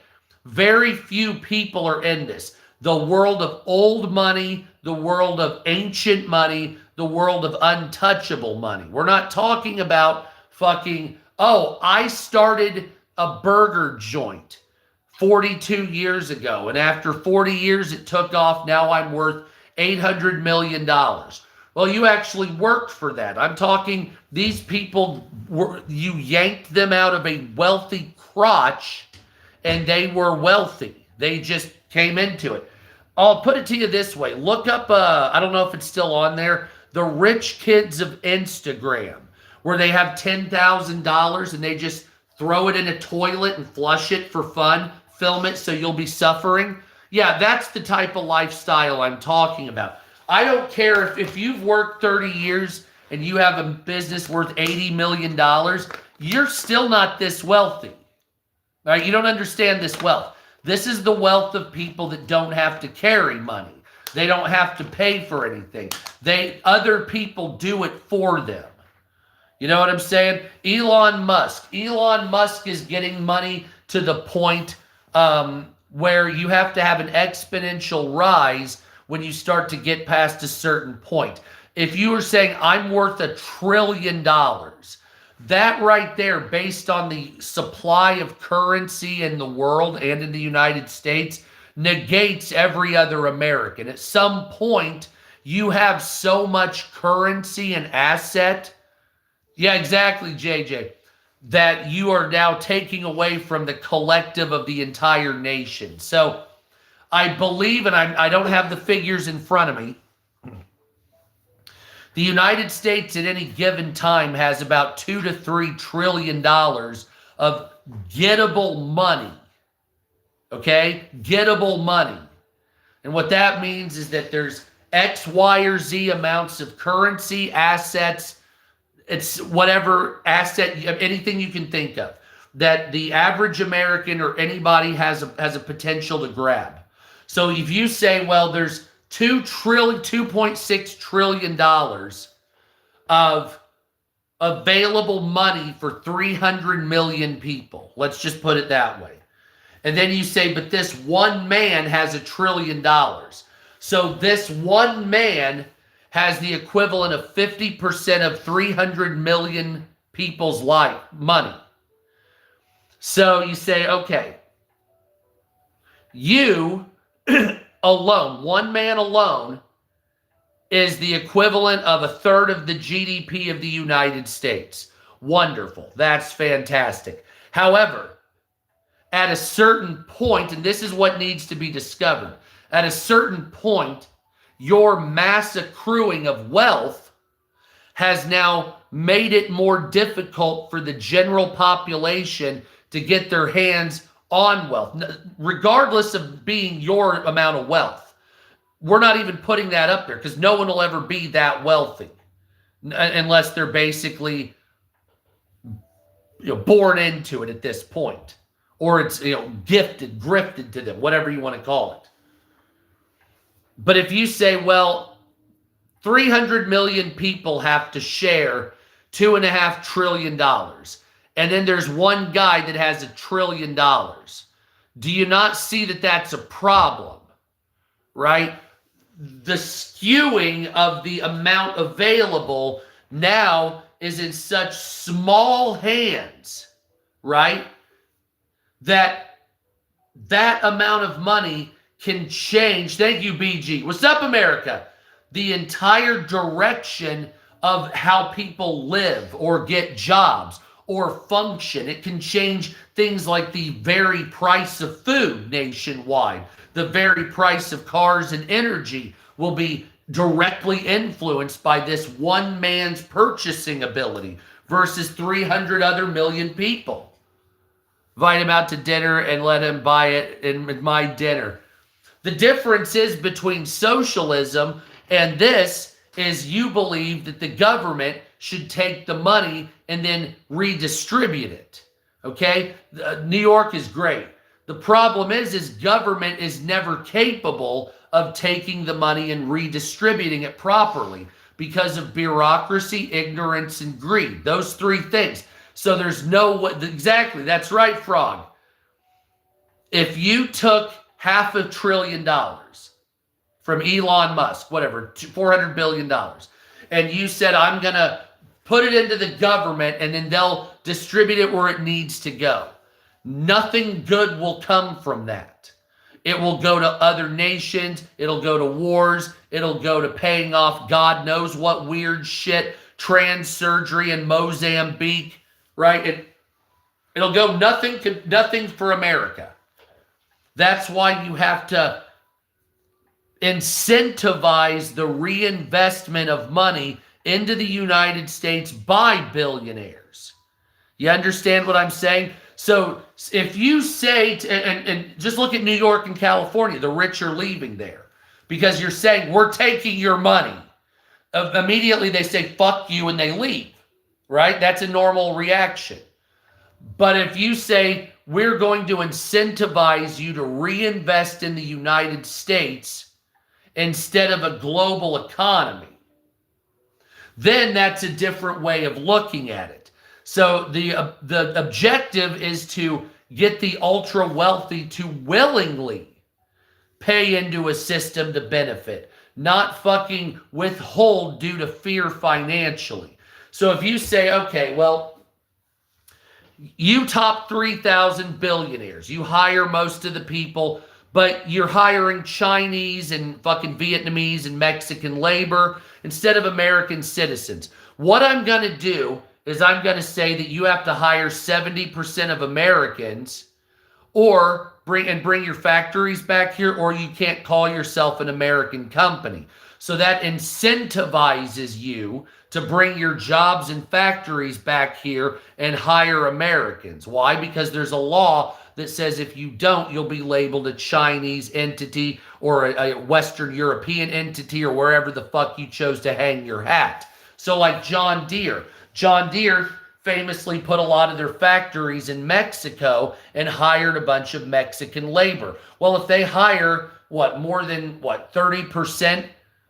Very few people are in this. The world of old money, the world of ancient money, the world of untouchable money. We're not talking about fucking, oh, I started a burger joint 42 years ago, and after 40 years it took off. Now I'm worth $800 million. Well, you actually worked for that. I'm talking these people, you yanked them out of a wealthy crotch, and they were wealthy. They just came into it. I'll put it to you this way. Look up, I don't know if it's still on there, the rich kids of Instagram, where they have $10,000 and they just throw it in a toilet and flush it for fun, film it so you'll be suffering. Yeah, that's the type of lifestyle I'm talking about. I don't care if you've worked 30 years and you have a business worth $80 million, you're still not this wealthy. All right, you don't understand this wealth. This is the wealth of people that don't have to carry money. They don't have to pay for anything. Other people do it for them. You know what I'm saying? Elon Musk is getting money to the point where you have to have an exponential rise when you start to get past a certain point. If you were saying, I'm worth $1 trillion, that right there, based on the supply of currency in the world and in the United States, negates every other American. At some point, you have so much currency and asset. Yeah, exactly, JJ. that you are now taking away from the collective of the entire nation. So I believe, and I don't have the figures in front of me, the United States at any given time has about $2 to $3 trillion of gettable money. Okay? Gettable money. And what that means is that there's X, Y, or Z amounts of currency, assets, it's whatever asset, anything you can think of, that the average American or anybody has a potential to grab. So if you say, well, there's $2.6 trillion of available money for 300 million people. Let's just put it that way. And then you say, but this one man has $1 trillion. So this one man has the equivalent of 50% of 300 million people's life money. So you say, okay, you alone, one man alone, is the equivalent of 1/3 of the GDP of the United States. Wonderful. That's fantastic. However, at a certain point, and this is what needs to be discovered, at a certain point, your mass accruing of wealth has now made it more difficult for the general population to get their hands on wealth, regardless of being your amount of wealth. We're not even putting that up there because no one will ever be that wealthy unless they're basically born into it at this point, or it's gifted, grifted to them, whatever you want to call it. But if you say, well, 300 million people have to share $2.5 trillion, and then there's one guy that has $1 trillion, do you not see that that's a problem, right? The skewing of the amount available now is in such small hands, right? That amount of money can change. Thank you, BG. What's up, America? The entire direction of how people live or get jobs or function. It can change things like the very price of food nationwide. The very price of cars and energy will be directly influenced by this one man's purchasing ability versus 300 other million people. Invite him out to dinner and let him buy it in my dinner. The difference is between socialism and this is you believe that the government should take the money and then redistribute it. Okay? New York is great. The problem is government is never capable of taking the money and redistributing it properly because of bureaucracy, ignorance, and greed. Those three things. So there's no way, exactly, that's right, Frog. If you took $500 billion from Elon Musk, whatever, $400 billion, and you said, I'm going to put it into the government and then they'll distribute it where it needs to go. Nothing good will come from that. It will go to other nations. It'll go to wars. It'll go to paying off God knows what weird shit, trans surgery in Mozambique, right? It'll go nothing for America. That's why you have to incentivize the reinvestment of money into the United States by billionaires. You understand what I'm saying? So if you say, and just look at New York and California, the rich are leaving there because you're saying, we're taking your money. Immediately they say, fuck you, and they leave, right? That's a normal reaction. But if you say, we're going to incentivize you to reinvest in the United States instead of a global economy, then that's a different way of looking at it. So the objective is to get the ultra wealthy to willingly pay into a system to benefit, not fucking withhold due to fear financially. So if you say, okay, well, you top 3,000 billionaires, you hire most of the people, but you're hiring Chinese and fucking Vietnamese and Mexican labor instead of American citizens. What I'm going to do is I'm going to say that you have to hire 70% of Americans or bring your factories back here, or you can't call yourself an American company. So that incentivizes you to bring your jobs and factories back here and hire Americans. Why? Because there's a law that says if you don't, you'll be labeled a Chinese entity or a Western European entity or wherever the fuck you chose to hang your hat. So like John Deere famously put a lot of their factories in Mexico and hired a bunch of Mexican labor. Well, if they hire, more than 30%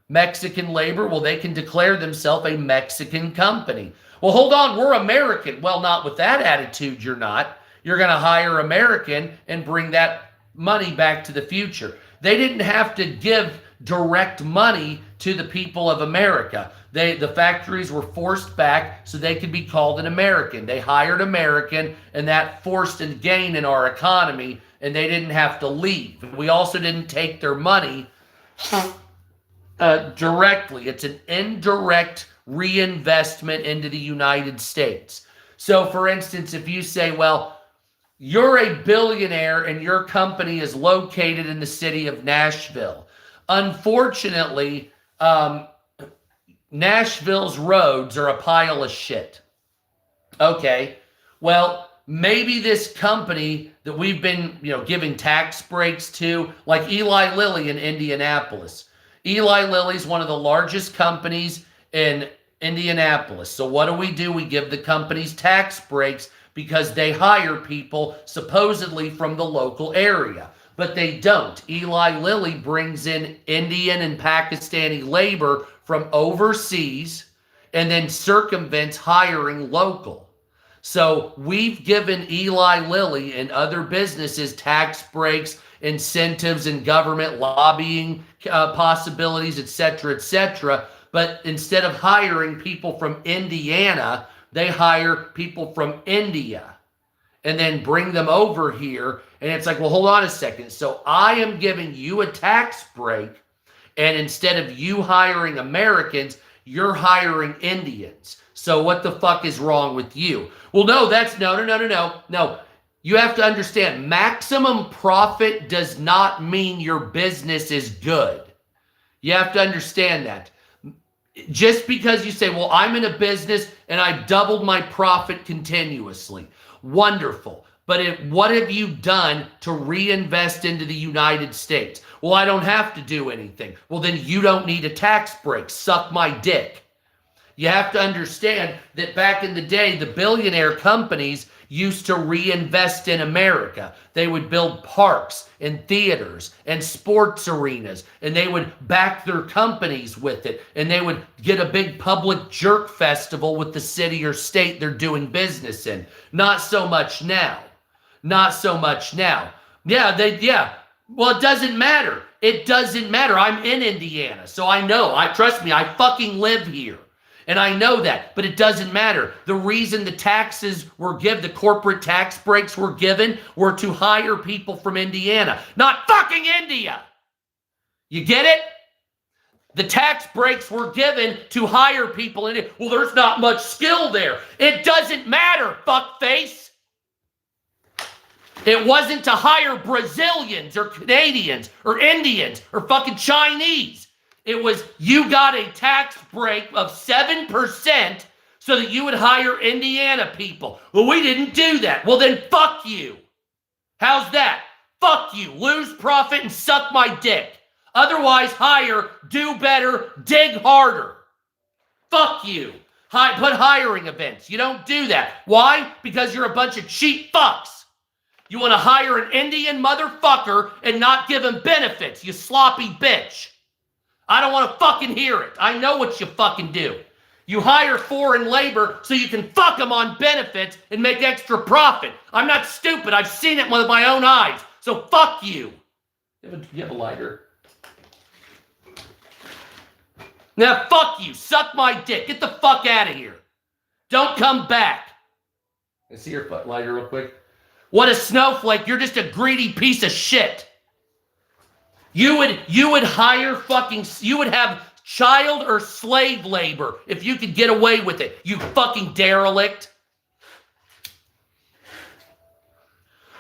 Mexican labor, well, they can declare themselves a Mexican company. Well, hold on, we're American. Well, not with that attitude, you're not. You're going to hire American and bring that money back to the future. They didn't have to give direct money to the people of America. The factories were forced back so they could be called an American. They hired American, and that forced a gain in our economy, and they didn't have to leave. We also didn't take their money directly. It's an indirect reinvestment into the United States. So, for instance, if you say, well, you're a billionaire and your company is located in the city of Nashville. Unfortunately, Nashville's roads are a pile of shit. Okay, well, maybe this company that we've been, giving tax breaks to, like Eli Lilly in Indianapolis. Eli Lilly's one of the largest companies in Indianapolis. So what do? We give the companies tax breaks because they hire people supposedly from the local area. But they don't. Eli Lilly brings in Indian and Pakistani labor from overseas and then circumvents hiring local. So we've given Eli Lilly and other businesses tax breaks, incentives, and government lobbying possibilities, etc. But instead of hiring people from Indiana, they hire people from India and then bring them over here. And it's like, well, hold on a second. So I am giving you a tax break, and instead of you hiring Americans, you're hiring Indians. So what the fuck is wrong with you? Well, no, no. You have to understand, maximum profit does not mean your business is good. You have to understand that. Just because you say, well, I'm in a business and I doubled my profit continuously. Wonderful. But what have you done to reinvest into the United States? Well, I don't have to do anything. Well, then you don't need a tax break. Suck my dick. You have to understand that back in the day, the billionaire companies used to reinvest in America. They would build parks and theaters and sports arenas, and they would back their companies with it, and they would get a big public jerk festival with the city or state they're doing business in. Not so much now. Yeah. Well, it doesn't matter. I'm in Indiana, so I know. Trust me, I fucking live here. And I know that, but it doesn't matter. The reason the taxes were given, the corporate tax breaks were given, were to hire people from Indiana, not fucking India. You get it? The tax breaks were given to hire people in it. Well, there's not much skill there. It doesn't matter, fuckface. It wasn't to hire Brazilians or Canadians or Indians or fucking Chinese. It was, you got a tax break of 7% so that you would hire Indiana people. Well, we didn't do that. Well, then fuck you. How's that? Fuck you. Lose profit and suck my dick. Otherwise, hire, do better, dig harder. Fuck you. Put hiring events. You don't do that. Why? Because you're a bunch of cheap fucks. You want to hire an Indian motherfucker and not give him benefits, you sloppy bitch. I don't want to fucking hear it. I know what you fucking do. You hire foreign labor so you can fuck them on benefits and make extra profit. I'm not stupid. I've seen it with my own eyes. So fuck you. You have a lighter? Now fuck you. Suck my dick. Get the fuck out of here. Don't come back. I see your lighter real quick. What a snowflake. You're just a greedy piece of shit. You would hire you would have child or slave labor if you could get away with it, you fucking derelict.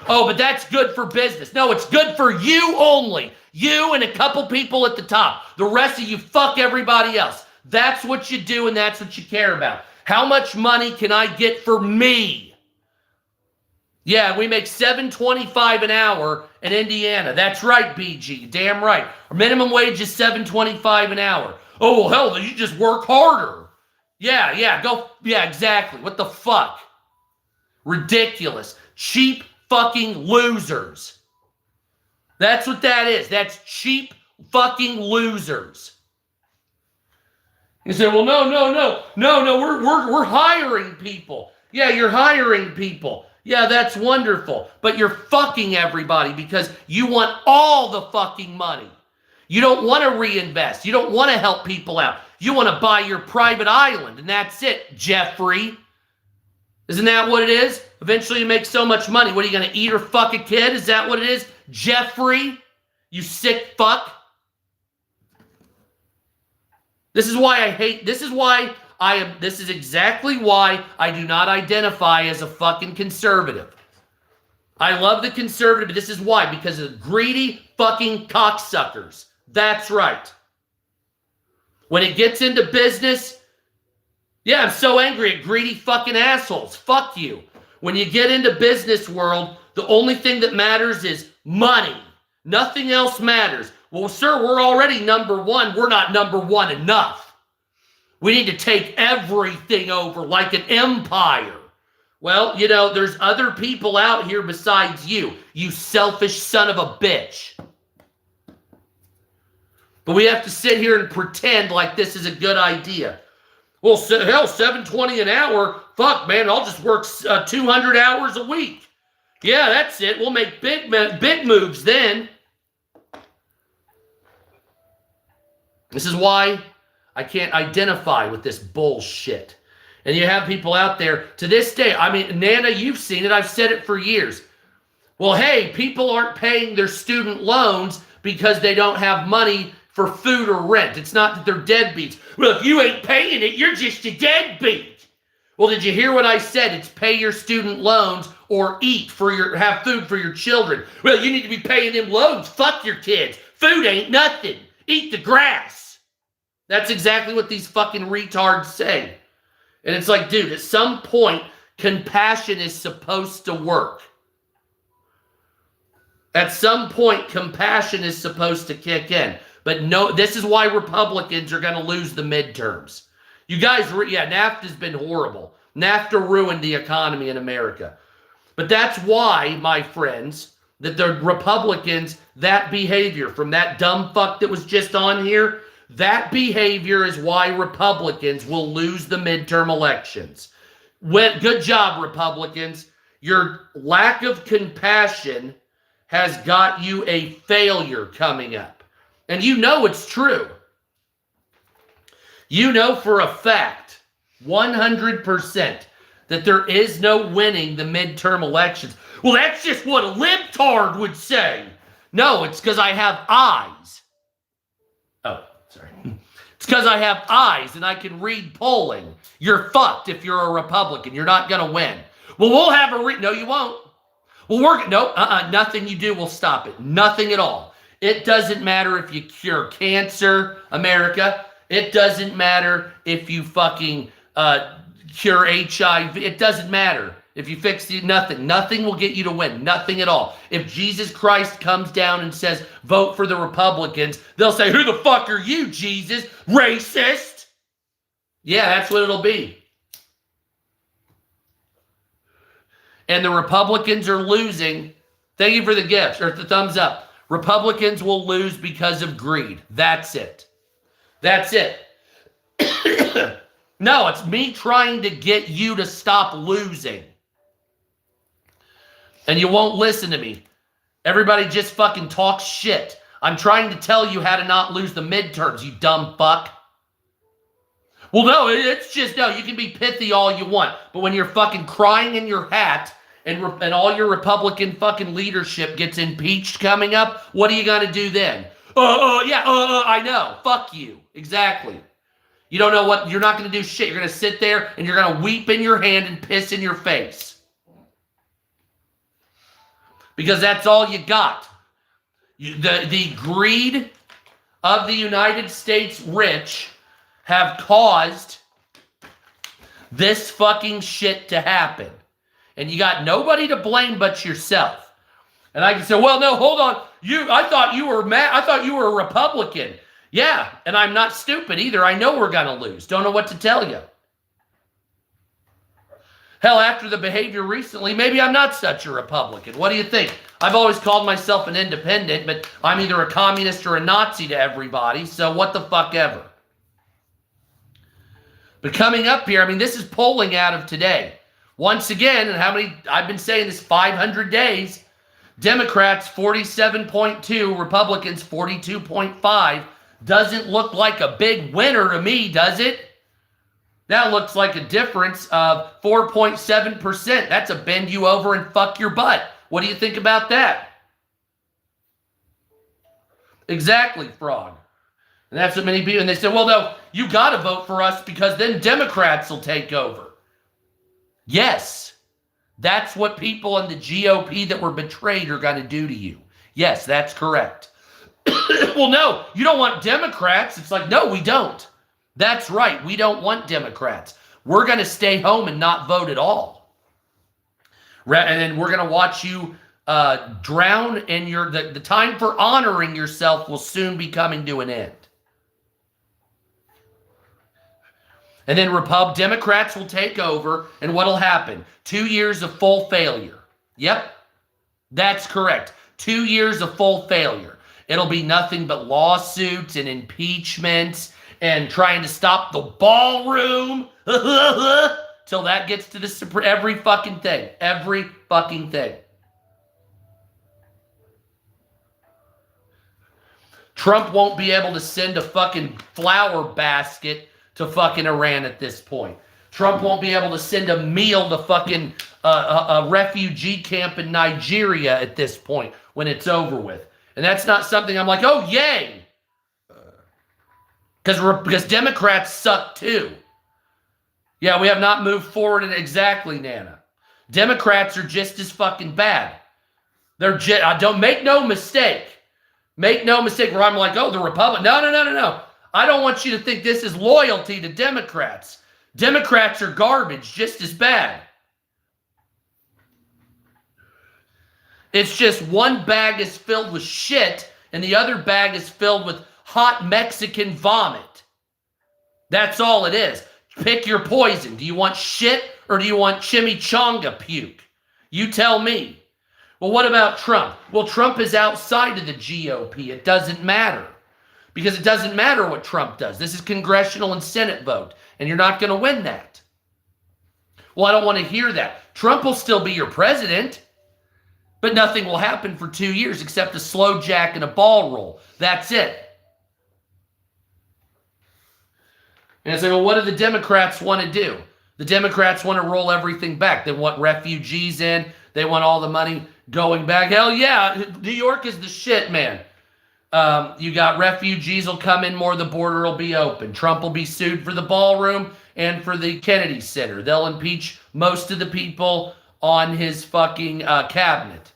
Oh, but that's good for business. No, it's good for you only. You and a couple people at the top. The rest of you, fuck everybody else. That's what you do and that's what you care about. How much money can I get for me? Yeah, we make $7.25 an hour in Indiana. That's right, BG. Damn right. Our minimum wage is $7.25 an hour. Oh, well, hell, you just work harder. Yeah, exactly. What the fuck? Ridiculous. Cheap fucking losers. That's what that is. That's cheap fucking losers. You say, well, no, we're hiring people. Yeah, you're hiring people. Yeah, that's wonderful. But you're fucking everybody because you want all the fucking money. You don't want to reinvest. You don't want to help people out. You want to buy your private island, and that's it, Jeffrey. Isn't that what it is? Eventually you make so much money. What, are you going to eat or fuck a kid? Is that what it is? Jeffrey? You sick fuck? This is why I hate, this is exactly why I do not identify as a fucking conservative. I love the conservative, but this is why, because of greedy fucking cocksuckers. That's right. When it gets into business, yeah, I'm so angry at greedy fucking assholes. Fuck you. When you get into business world, the only thing that matters is money. Nothing else matters. Well, sir, we're already number one. We're not number one enough. We need to take everything over like an empire. Well, you know, there's other people out here besides you, you selfish son of a bitch. But we have to sit here and pretend like this is a good idea. Well, hell, $7.20 an hour. Fuck, man, I'll just work 200 hours a week. Yeah, that's it. We'll make big moves then. This is why I can't identify with this bullshit. And you have people out there to this day. I mean, Nana, you've seen it. I've said it for years. Well, hey, people aren't paying their student loans because they don't have money for food or rent. It's not that they're deadbeats. Well, if you ain't paying it, you're just a deadbeat. Well, did you hear what I said? It's pay your student loans or have food for your children. Well, you need to be paying them loans. Fuck your kids. Food ain't nothing. Eat the grass. That's exactly what these fucking retards say. And it's like, dude, at some point, compassion is supposed to work. At some point, compassion is supposed to kick in. But no, this is why Republicans are going to lose the midterms. You guys, NAFTA's been horrible. NAFTA ruined the economy in America. But that's why, my friends, that the Republicans, that behavior from that dumb fuck that was just on here, that behavior is why Republicans will lose the midterm elections. Good job, Republicans. Your lack of compassion has got you a failure coming up. And you know it's true. You know for a fact, 100%, that there is no winning the midterm elections. Well, that's just what a libtard would say. No, it's because I have eyes. Oh, sorry. It's because I have eyes and I can read polling. You're fucked if you're a Republican. You're not going to win. Well, we'll have no, you won't. Well, nothing you do will stop it. Nothing at all. It doesn't matter if you cure cancer, America. It doesn't matter if you fucking cure HIV. It doesn't matter. If you fix nothing. Nothing will get you to win. Nothing at all. If Jesus Christ comes down and says, vote for the Republicans, they'll say, who the fuck are you, Jesus? Racist? Yeah, that's what it'll be. And the Republicans are losing. Thank you for the gifts or the thumbs up. Republicans will lose because of greed. That's it. That's it. No, it's me trying to get you to stop losing. And you won't listen to me. Everybody just fucking talks shit. I'm trying to tell you how to not lose the midterms, you dumb fuck. Well, no, it's just, no, you can be pithy all you want. But when you're fucking crying in your hat and all your Republican fucking leadership gets impeached coming up, what are you going to do then? I know. Fuck you. Exactly. You don't know what, you're not going to do shit. You're going to sit there and you're going to weep in your hand and piss in your face. Because that's all you got. The greed of the United States rich have caused this fucking shit to happen. And you got nobody to blame but yourself. And I can say, well, no, hold on. I thought you were mad. I thought you were a Republican. Yeah, and I'm not stupid either. I know we're going to lose. Don't know what to tell you. Hell, after the behavior recently, maybe I'm not such a Republican. What do you think? I've always called myself an independent, but I'm either a communist or a Nazi to everybody, so what the fuck ever. But coming up here, I mean, this is polling out of today. Once again, and how many, I've been saying this 500 days, Democrats 47.2, Republicans 42.5. Doesn't look like a big winner to me, does it? That looks like a difference of 4.7%. That's a bend you over and fuck your butt. What do you think about that? Exactly, Frog. And that's what many people, and they said, well, no, you got to vote for us because then Democrats will take over. Yes, that's what people in the GOP that were betrayed are going to do to you. Yes, that's correct. Well, no, you don't want Democrats. It's like, no, we don't. That's right. We don't want Democrats. We're going to stay home and not vote at all. And then we're going to watch you drown in the time for honoring yourself will soon be coming to an end. And then Democrats will take over, and what'll happen? 2 years of full failure. Yep, that's correct. 2 years of full failure. It'll be nothing but lawsuits and impeachments and trying to stop the ballroom till that gets to the every fucking thing. Every fucking thing. Trump won't be able to send a fucking flower basket to fucking Iran at this point. Trump won't be able to send a meal to fucking a refugee camp in Nigeria at this point when it's over with. And that's not something I'm like, oh, yay. Because Democrats suck too. Yeah, we have not moved forward exactly, Nana. Democrats are just as fucking bad. Don't make no mistake. Make no mistake where I'm like, oh, the Republic. No. I don't want you to think this is loyalty to Democrats. Democrats are garbage, just as bad. It's just one bag is filled with shit and the other bag is filled with hot Mexican vomit. That's all it is. Pick your poison. Do you want shit or do you want chimichanga puke? You tell me. Well, what about Trump? Well, Trump is outside of the GOP. It doesn't matter. Because it doesn't matter what Trump does. This is congressional and Senate vote. And you're not going to win that. Well, I don't want to hear that. Trump will still be your president. But nothing will happen for 2 years except a slow jack and a ball roll. That's it. And I say, well, what do the Democrats want to do? The Democrats want to roll everything back. They want refugees in. They want all the money going back. Hell yeah, New York is the shit, man. You got refugees will come in more, the border will be open. Trump will be sued for the ballroom and for the Kennedy Center. They'll impeach most of the people on his fucking cabinet.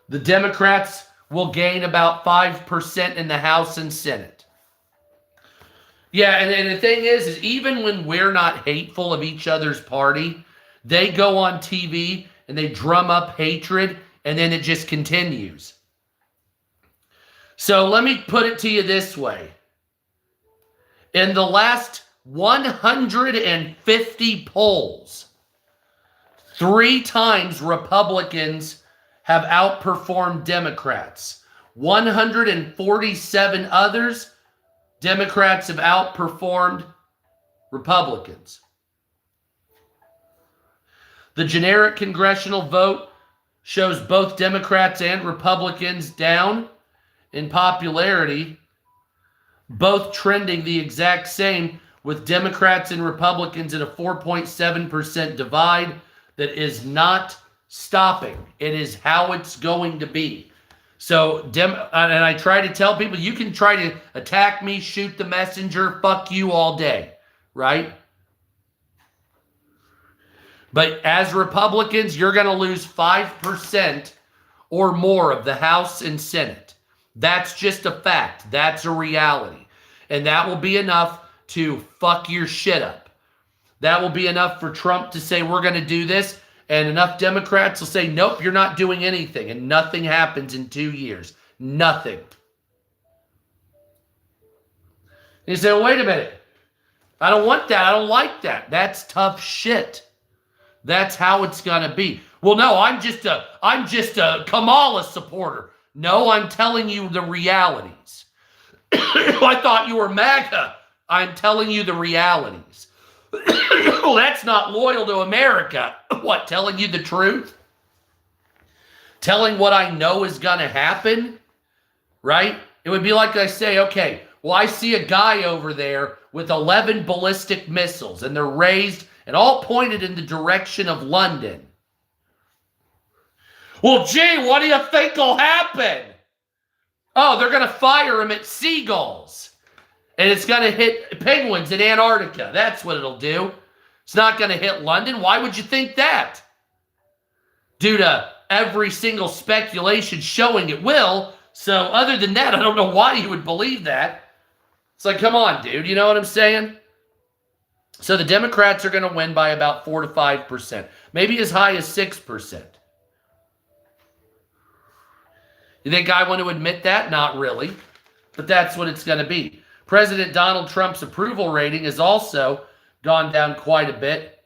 The Democrats will gain about 5% in the House and Senate. Yeah, and the thing is even when we're not hateful of each other's party, they go on TV and they drum up hatred, and then it just continues. So let me put it to you this way. In the last 150 polls, 3 times Republicans have outperformed Democrats. 147 others, Democrats have outperformed Republicans. The generic congressional vote shows both Democrats and Republicans down in popularity, both trending the exact same, with Democrats and Republicans at a 4.7% divide that is not stopping. It is how it's going to be. So, and I try to tell people, you can try to attack me, shoot the messenger, fuck you all day, right? But as Republicans, you're going to lose 5% or more of the House and Senate. That's just a fact. That's a reality. And that will be enough to fuck your shit up. That will be enough for Trump to say, we're going to do this. And enough Democrats will say, nope, you're not doing anything. And nothing happens in 2 years. Nothing. And you say, well, wait a minute. I don't want that. I don't like that. That's tough shit. That's how it's going to be. Well, no, I'm just a Kamala supporter. No, I'm telling you the realities. I thought you were MAGA. I'm telling you the realities. Well, that's not loyal to America. What, telling you the truth? Telling what I know is going to happen? Right? It would be like I say, okay, well, I see a guy over there with 11 ballistic missiles, and they're raised and all pointed in the direction of London. Well, gee, what do you think will happen? Oh, they're going to fire them at seagulls. And it's going to hit penguins in Antarctica. That's what it'll do. It's not going to hit London. Why would you think that? Due to every single speculation showing it will. So other than that, I don't know why you would believe that. It's like, come on, dude. You know what I'm saying? So the Democrats are going to win by about 4 to 5%. Maybe as high as 6%. You think I want to admit that? Not really. But that's what it's going to be. President Donald Trump's approval rating has also gone down quite a bit.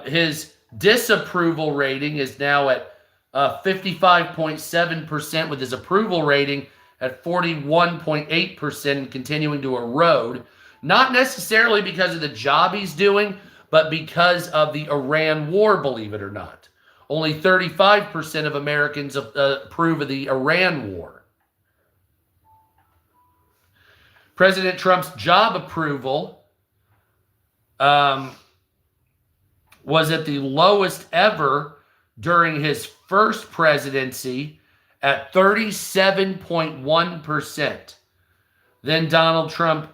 His disapproval rating is now at 55.7%, with his approval rating at 41.8% and continuing to erode. Not necessarily because of the job he's doing, but because of the Iran war, believe it or not. Only 35% of Americans approve of the Iran war. President Trump's job approval was at the lowest ever during his first presidency at 37.1%. Then Donald Trump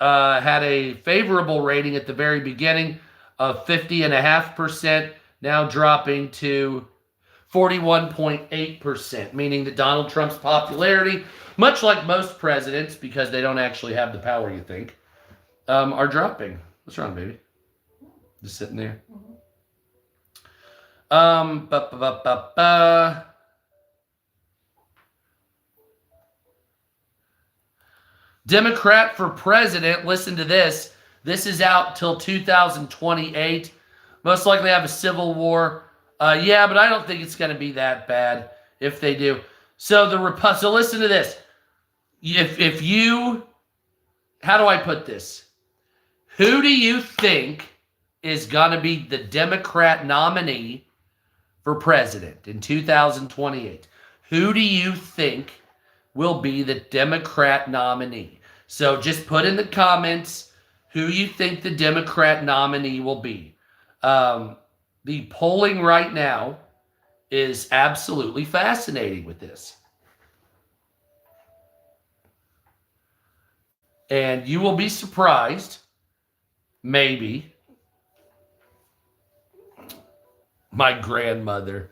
had a favorable rating at the very beginning of 50.5%, now dropping to 41.8%, meaning that Donald Trump's popularity, much like most presidents, because they don't actually have the power you think, are dropping. What's wrong, baby? Just sitting there. Democrat for president, listen to this. This is out till 2028. Most likely have a civil war. Yeah, but I don't think it's going to be that bad if they do. So so listen to this. If you, how do I put this? Who do you think is going to be the Democrat nominee for president in 2028? Who do you think will be the Democrat nominee? So just put in the comments who you think the Democrat nominee will be. The polling right now is absolutely fascinating with this. And you will be surprised, maybe. My grandmother.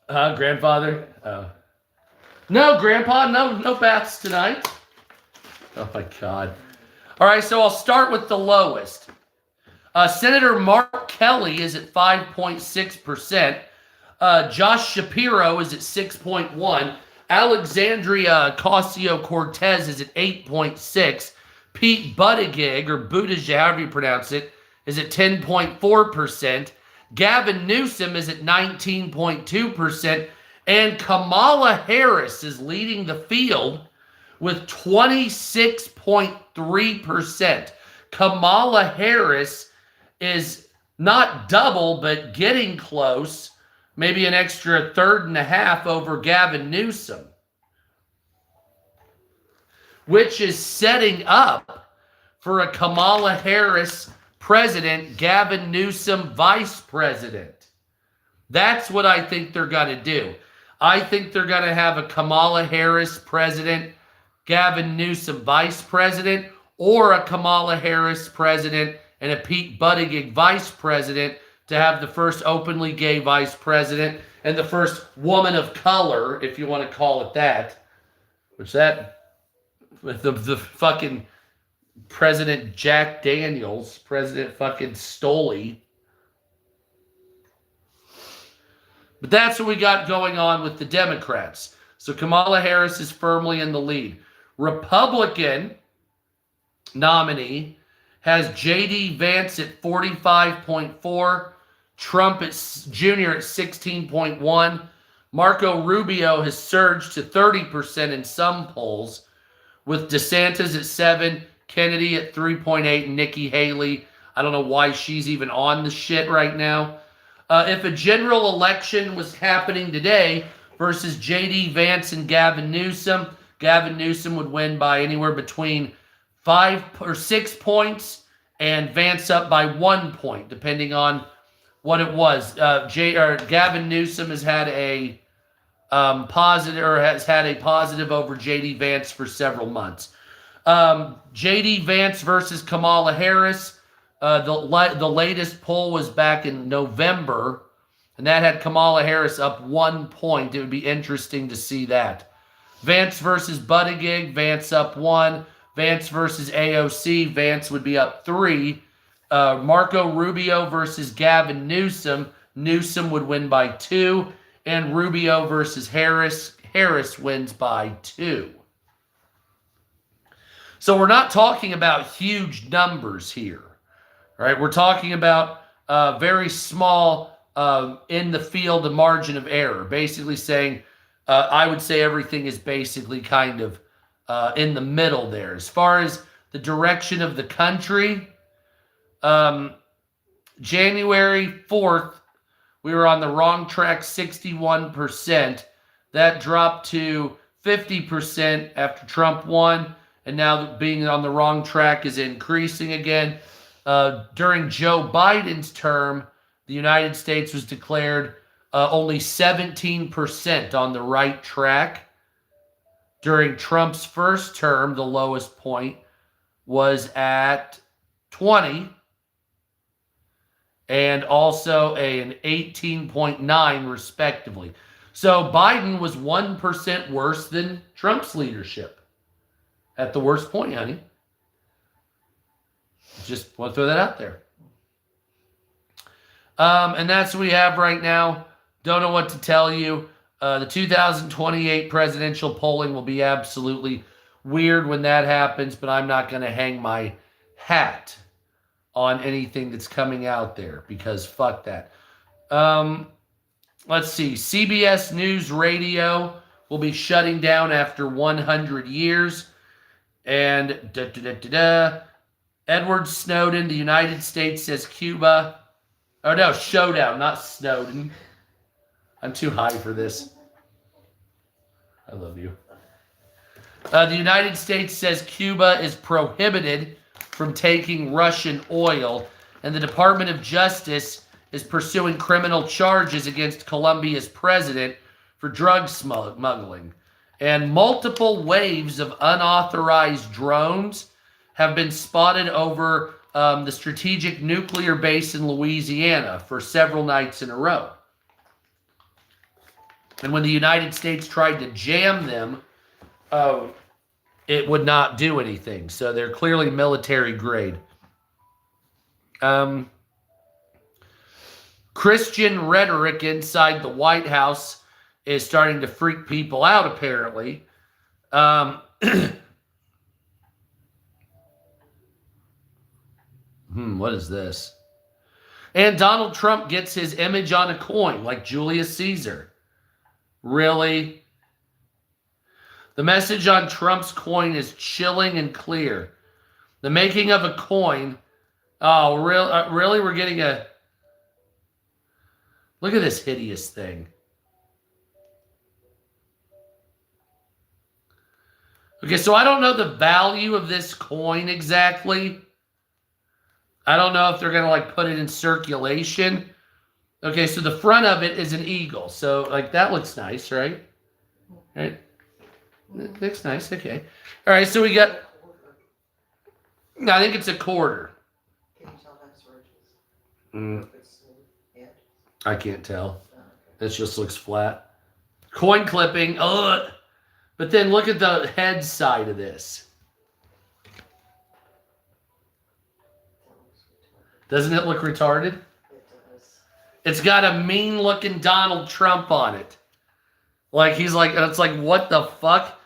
Grandfather? No, Grandpa, no baths tonight. Oh, my God. All right, so I'll start with the lowest. Senator Mark Kelly is at 5.6%. Josh Shapiro is at 6.1%. Alexandria Ocasio-Cortez is at 8.6%. Pete Buttigieg, or Buttigieg, however you pronounce it, is at 10.4%. Gavin Newsom is at 19.2%. And Kamala Harris is leading the field with 26.3%. Kamala Harris is not double, but getting close. Maybe an extra 1.5 over Gavin Newsom, which is setting up for a Kamala Harris president, Gavin Newsom vice president. That's what I think they're going to do. I think they're going to have a Kamala Harris president, Gavin Newsom vice president, or a Kamala Harris president and a Pete Buttigieg vice president to have the first openly gay vice president and the first woman of color, if you want to call it that. Which that, with the fucking President Jack Daniels, President fucking Stoley. But that's what we got going on with the Democrats. So Kamala Harris is firmly in the lead. Republican nominee has J.D. Vance at 45.4, Trump Jr. at 16.1. Marco Rubio has surged to 30% in some polls, with DeSantis at 7, Kennedy at 3.8, and Nikki Haley. I don't know why she's even on the shit right now. If a general election was happening today versus J.D. Vance and Gavin Newsom would win by anywhere between 5 or 6 points, and Vance up by 1 point, depending on what it was. Gavin Newsom has had a positive over J.D. Vance for several months. J.D. Vance versus Kamala Harris. The latest poll was back in November, and that had Kamala Harris up 1 point. It would be interesting to see that. Vance versus Buttigieg, Vance up 1. Vance versus AOC, Vance would be up 3. Marco Rubio versus Gavin Newsom, Newsom would win by 2. And Rubio versus Harris, Harris wins by 2. So we're not talking about huge numbers here, right? We're talking about very small in the field, a margin of error. Basically saying, I would say everything is basically kind of in the middle there. As far as the direction of the country, January 4th, we were on the wrong track, 61%. That dropped to 50% after Trump won, and now being on the wrong track is increasing again. During Joe Biden's term, the United States was declared only 17% on the right track. During Trump's first term, the lowest point was at 20, and also an 18.9 respectively. So Biden was 1% worse than Trump's leadership at the worst point, honey. Just want to throw that out there. And that's what we have right now. Don't know what to tell you. The 2028 presidential polling will be absolutely weird when that happens, but I'm not going to hang my hat on anything that's coming out there because fuck that. Let's see. CBS News Radio will be shutting down after 100 years. And Edward Snowden, the United States says Cuba. Oh no, Showdown, not Snowden. I'm too high for this. I love you. The United States says Cuba is prohibited from taking Russian oil, and the Department of Justice is pursuing criminal charges against Colombia's president for drug smuggling. And multiple waves of unauthorized drones have been spotted over the strategic nuclear base in Louisiana for several nights in a row. And when the United States tried to jam them, it would not do anything. So they're clearly military grade. Christian rhetoric inside the White House is starting to freak people out, apparently. What is this? And Donald Trump gets his image on a coin, like Julius Caesar. Really? The message on Trump's coin is chilling and clear. The making of a coin. Oh, really? We're getting a... Look at this hideous thing. Okay, so I don't know the value of this coin exactly. I don't know if they're going to like put it in circulation. Okay, so the front of it is an eagle. So like that looks nice, right? Right? That looks nice. Okay. All right, so we got. I think it's a quarter. Can you tell that's ridges? Mm, If it's smooth edge? I can't tell. Oh, okay. It just looks flat. Coin clipping. Ugh. But then look at the head side of this. Doesn't it look retarded? It does. It's got a mean looking Donald Trump on it. Like he's like, it's like, what the fuck?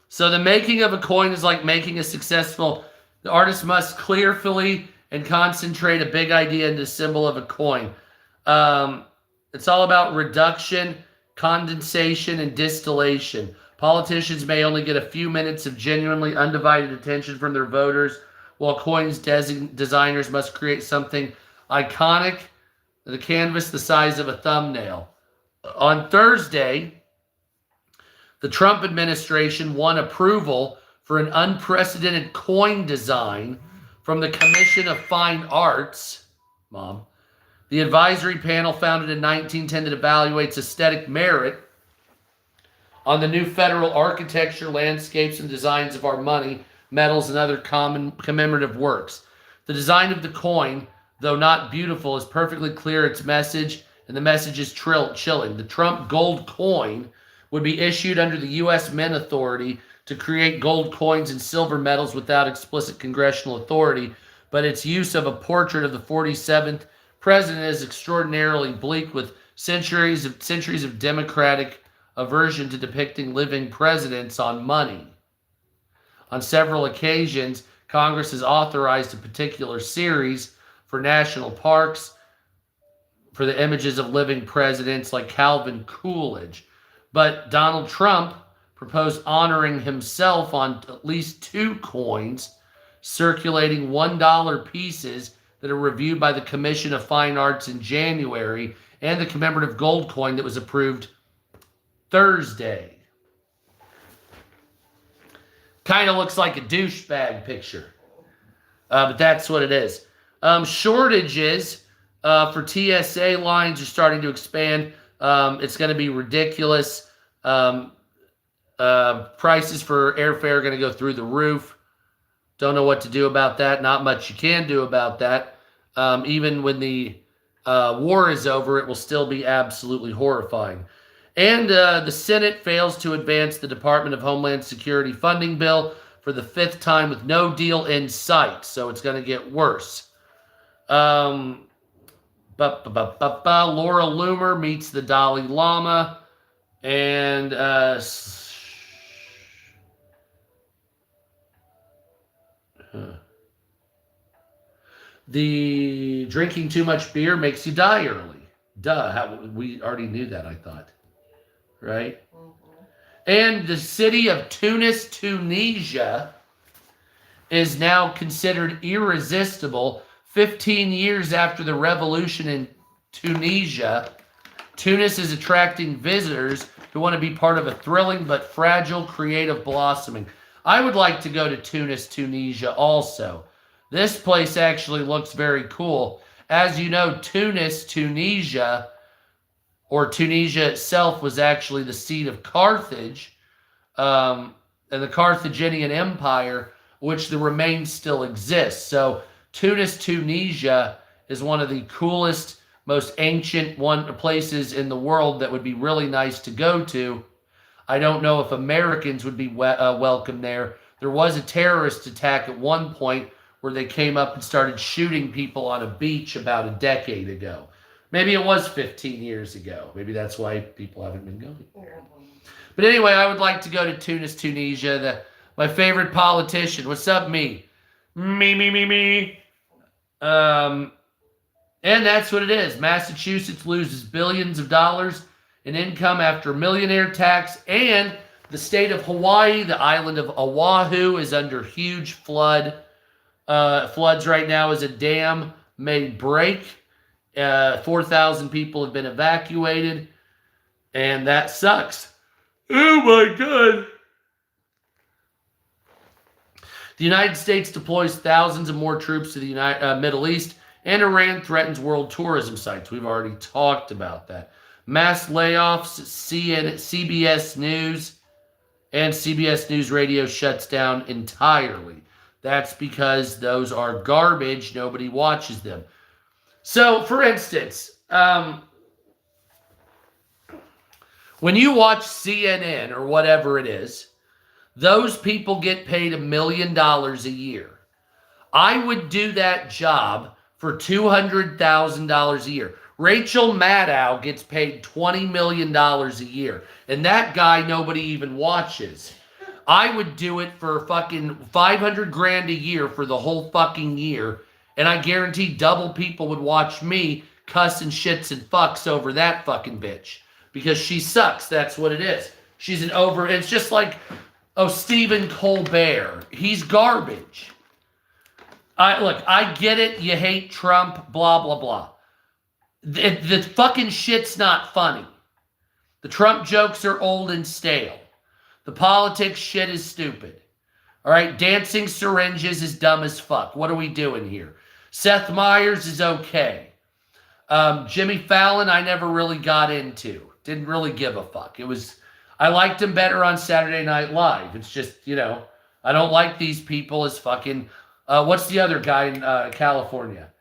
So the making of a coin is like making a successful. The artist must clearly and concentrate a big idea into a symbol of a coin. It's all about reduction, condensation, and distillation. Politicians may only get a few minutes of genuinely undivided attention from their voters, while coins designers must create something iconic, the canvas the size of a thumbnail. On Thursday, the Trump administration won approval for an unprecedented coin design from the Commission of Fine Arts, Mom. The advisory panel founded in 1910 that evaluates aesthetic merit on the new federal architecture, landscapes, and designs of our money, medals, and other common commemorative works. The design of the coin, though not beautiful, is perfectly clear its message, and the message is chilling. The Trump gold coin would be issued under the U.S. Mint Authority to create gold coins and silver medals without explicit congressional authority, but its use of a portrait of the 47th president is extraordinarily bleak, with centuries of democratic aversion to depicting living presidents on money. On several occasions, Congress has authorized a particular series for national parks for the images of living presidents like Calvin Coolidge. But Donald Trump proposed honoring himself on at least 2 coins, circulating $1 pieces that are reviewed by the Commission of Fine Arts in January, and the commemorative gold coin that was approved Thursday. Kind of looks like a douchebag picture, but that's what it is. Shortages for TSA lines are starting to expand. It's going to be ridiculous. Prices for airfare are going to go through the roof. Don't know what to do about that. Not much you can do about that. Even when the war is over, it will still be absolutely horrifying. And the Senate fails to advance the Department of Homeland Security funding bill for the 5th time with no deal in sight. So it's going to get worse. Laura Loomer meets the Dalai Lama. And the drinking too much beer makes you die early. Duh. We already knew that, I thought. Right? Mm-hmm. And the city of Tunis, Tunisia, is now considered irresistible 15 years after the revolution in Tunisia. Tunis is attracting visitors who want to be part of a thrilling but fragile creative blossoming. I would like to go to Tunis, Tunisia also. This place actually looks very cool. As you know, Tunis, Tunisia, or Tunisia itself, was actually the seat of Carthage and the Carthaginian Empire, which the remains still exist. So Tunis, Tunisia is one of the coolest, most ancient places in the world that would be really nice to go to. I don't know if Americans would be welcome there. There was a terrorist attack at one point where they came up and started shooting people on a beach about a decade ago. Maybe it was 15 years ago. Maybe that's why people haven't been going there. But anyway, I would like to go to Tunis, Tunisia. My favorite politician. What's up, me? Me. And that's what it is. Massachusetts loses billions of dollars in income after millionaire tax, and the state of Hawaii, the island of Oahu, is under huge floods right now as a dam may break. 4,000 people have been evacuated, and that sucks. Oh my God. The United States deploys thousands of more troops to the Middle East And Iran threatens world tourism sites. We've already talked about that. Mass layoffs, CBS News, and CBS News Radio shuts down entirely. That's because those are garbage. Nobody watches them. So, for instance, when you watch CNN or whatever it is, those people get paid $1 million a year. I would do that job for $200,000 a year. Rachel Maddow gets paid $20 million a year. And that guy nobody even watches. I would do it for fucking $500,000 a year for the whole fucking year. And I guarantee double people would watch me cuss and shits and fucks over that fucking bitch. Because she sucks. That's what it is. She's an it's just like, Stephen Colbert. He's garbage. Look, I get it. You hate Trump, blah, blah, blah. The fucking shit's not funny. The Trump jokes are old and stale. The politics shit is stupid. All right, dancing syringes is dumb as fuck. What are we doing here? Seth Meyers is okay. Jimmy Fallon, I never really got into. Didn't really give a fuck. I liked him better on Saturday Night Live. It's just, I don't like these people as fucking, what's the other guy in California?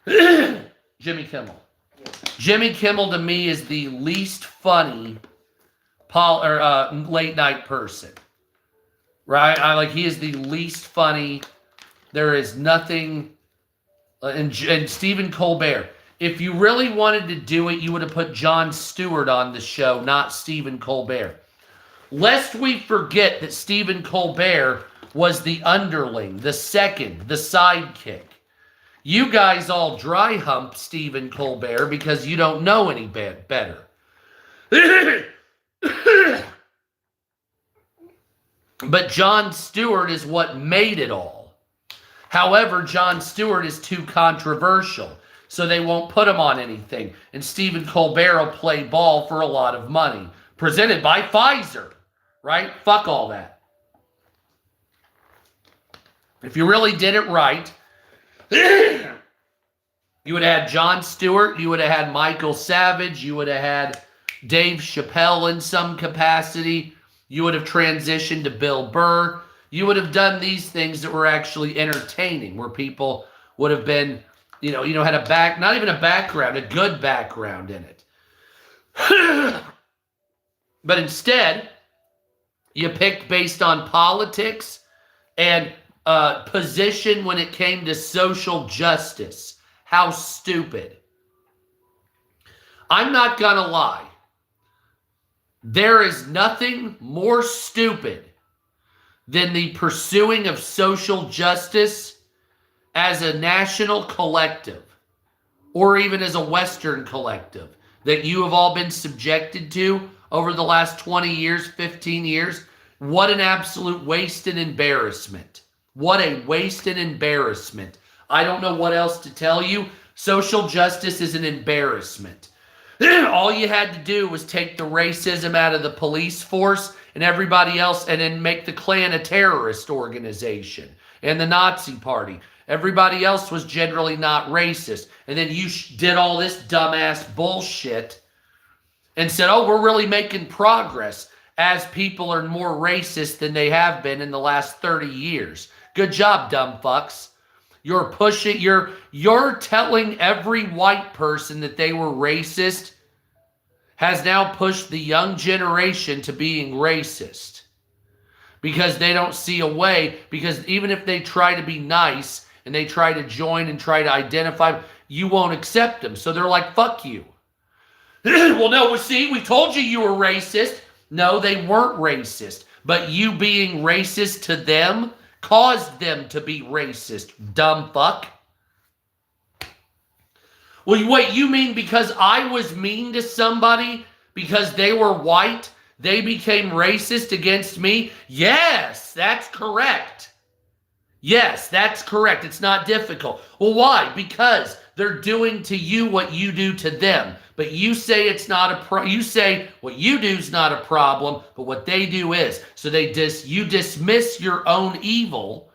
Jimmy Kimmel. Jimmy Kimmel to me is the least funny late night person. Right? He is the least funny. There is nothing. And Stephen Colbert. If you really wanted to do it, you would have put Jon Stewart on the show, not Stephen Colbert. Lest we forget that Stephen Colbert was the underling, the second, the sidekick. You guys all dry hump Stephen Colbert because you don't know any better. But Jon Stewart is what made it all. However, Jon Stewart is too controversial, so they won't put him on anything. And Stephen Colbert will play ball for a lot of money. Presented by Pfizer, right? Fuck all that. If you really did it right, you would have had Jon Stewart, you would have had Michael Savage, you would have had Dave Chappelle in some capacity, you would have transitioned to Bill Burr, you would have done these things that were actually entertaining, where people would have been, had not even a background, a good background in it. But instead, you picked based on politics and position when it came to social justice. How stupid. I'm not gonna lie. There is nothing more stupid than the pursuing of social justice as a national collective, or even as a Western collective, that you have all been subjected to over the last 20 years, 15 years. What an absolute waste and embarrassment. What a waste and embarrassment. I don't know what else to tell you. Social justice is an embarrassment. All you had to do was take the racism out of the police force and everybody else, and then make the Klan a terrorist organization, and the Nazi Party. Everybody else was generally not racist. And then you did all this dumbass bullshit and said, oh, we're really making progress as people are more racist than they have been in the last 30 years. Good job, dumb fucks. You're pushing, you're telling every white person that they were racist has now pushed the young generation to being racist. Because they don't see a way, because even if they try to be nice and they try to join and try to identify, you won't accept them. So they're like, fuck you. Well, no, see, we told you were racist. No, they weren't racist. But you being racist to them caused them to be racist, dumb fuck. Well, wait, you mean because I was mean to somebody because they were white, they became racist against me? Yes, that's correct. Yes, that's correct. It's not difficult. Well, why? Because they're doing to you what you do to them. But you say it's not you say what you do is not a problem, but what they do is. So you dismiss your own evil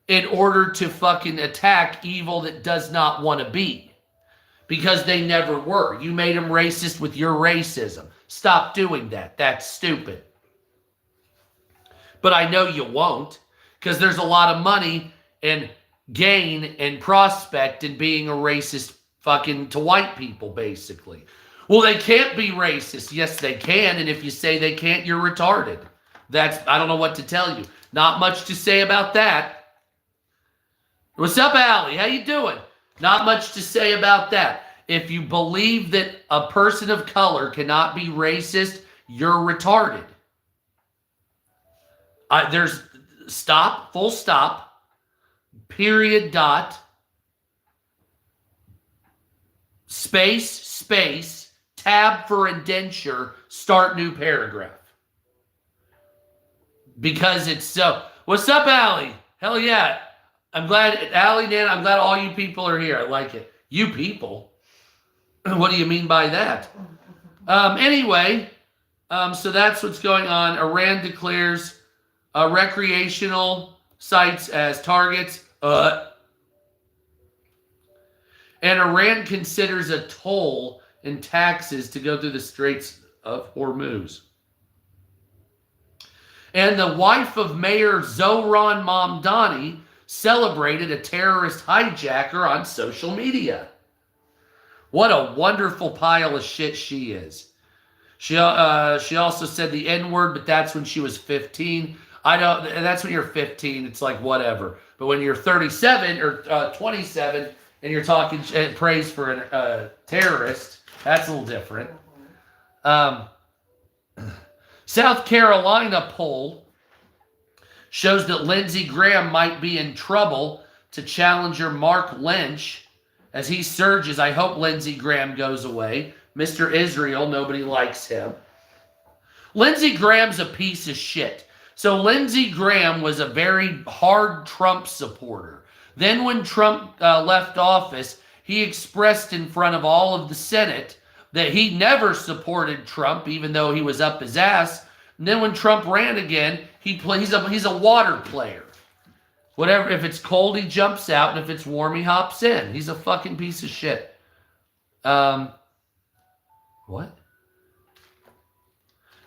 in order to fucking attack evil that does not want to be. Because they never were. You made them racist with your racism. Stop doing that. That's stupid. But I know you won't, because there's a lot of money and gain and prospect in being a racist fucking to white people, basically. Well, they can't be racist. Yes, they can. And if you say they can't, you're retarded. I don't know what to tell you. Not much to say about that. What's up, Allie? How you doing? Not much to say about that. If you believe that a person of color cannot be racist, you're retarded. There's stop, full stop, period, dot, space, tab for indenture, start new paragraph. Because it's so. What's up, Allie? Hell yeah. I'm glad, Allie, Dan, I'm glad all you people are here. I like it. You people? What do you mean by that? Anyway, so that's what's going on. Iran declares recreational sites as targets. And Iran considers a toll and taxes to go through the Straits of Hormuz. And the wife of Mayor Zohran Mamdani celebrated a terrorist hijacker on social media. What a wonderful pile of shit she is. She also said the N-word, but that's when she was 15. I know that's when you're 15. It's like whatever. But when you're 37 or 27 and you're talking praise for a terrorist, that's a little different. South Carolina poll shows that Lindsey Graham might be in trouble to challenger Mark Lynch as he surges. I hope Lindsey Graham goes away. Mr. Israel, nobody likes him. Lindsey Graham's a piece of shit. So Lindsey Graham was a very hard Trump supporter. Then when Trump left office, he expressed in front of all of the Senate that he never supported Trump, even though he was up his ass. And then when Trump ran again, he's a water player. Whatever, if it's cold, he jumps out, and if it's warm, he hops in. He's a fucking piece of shit. What?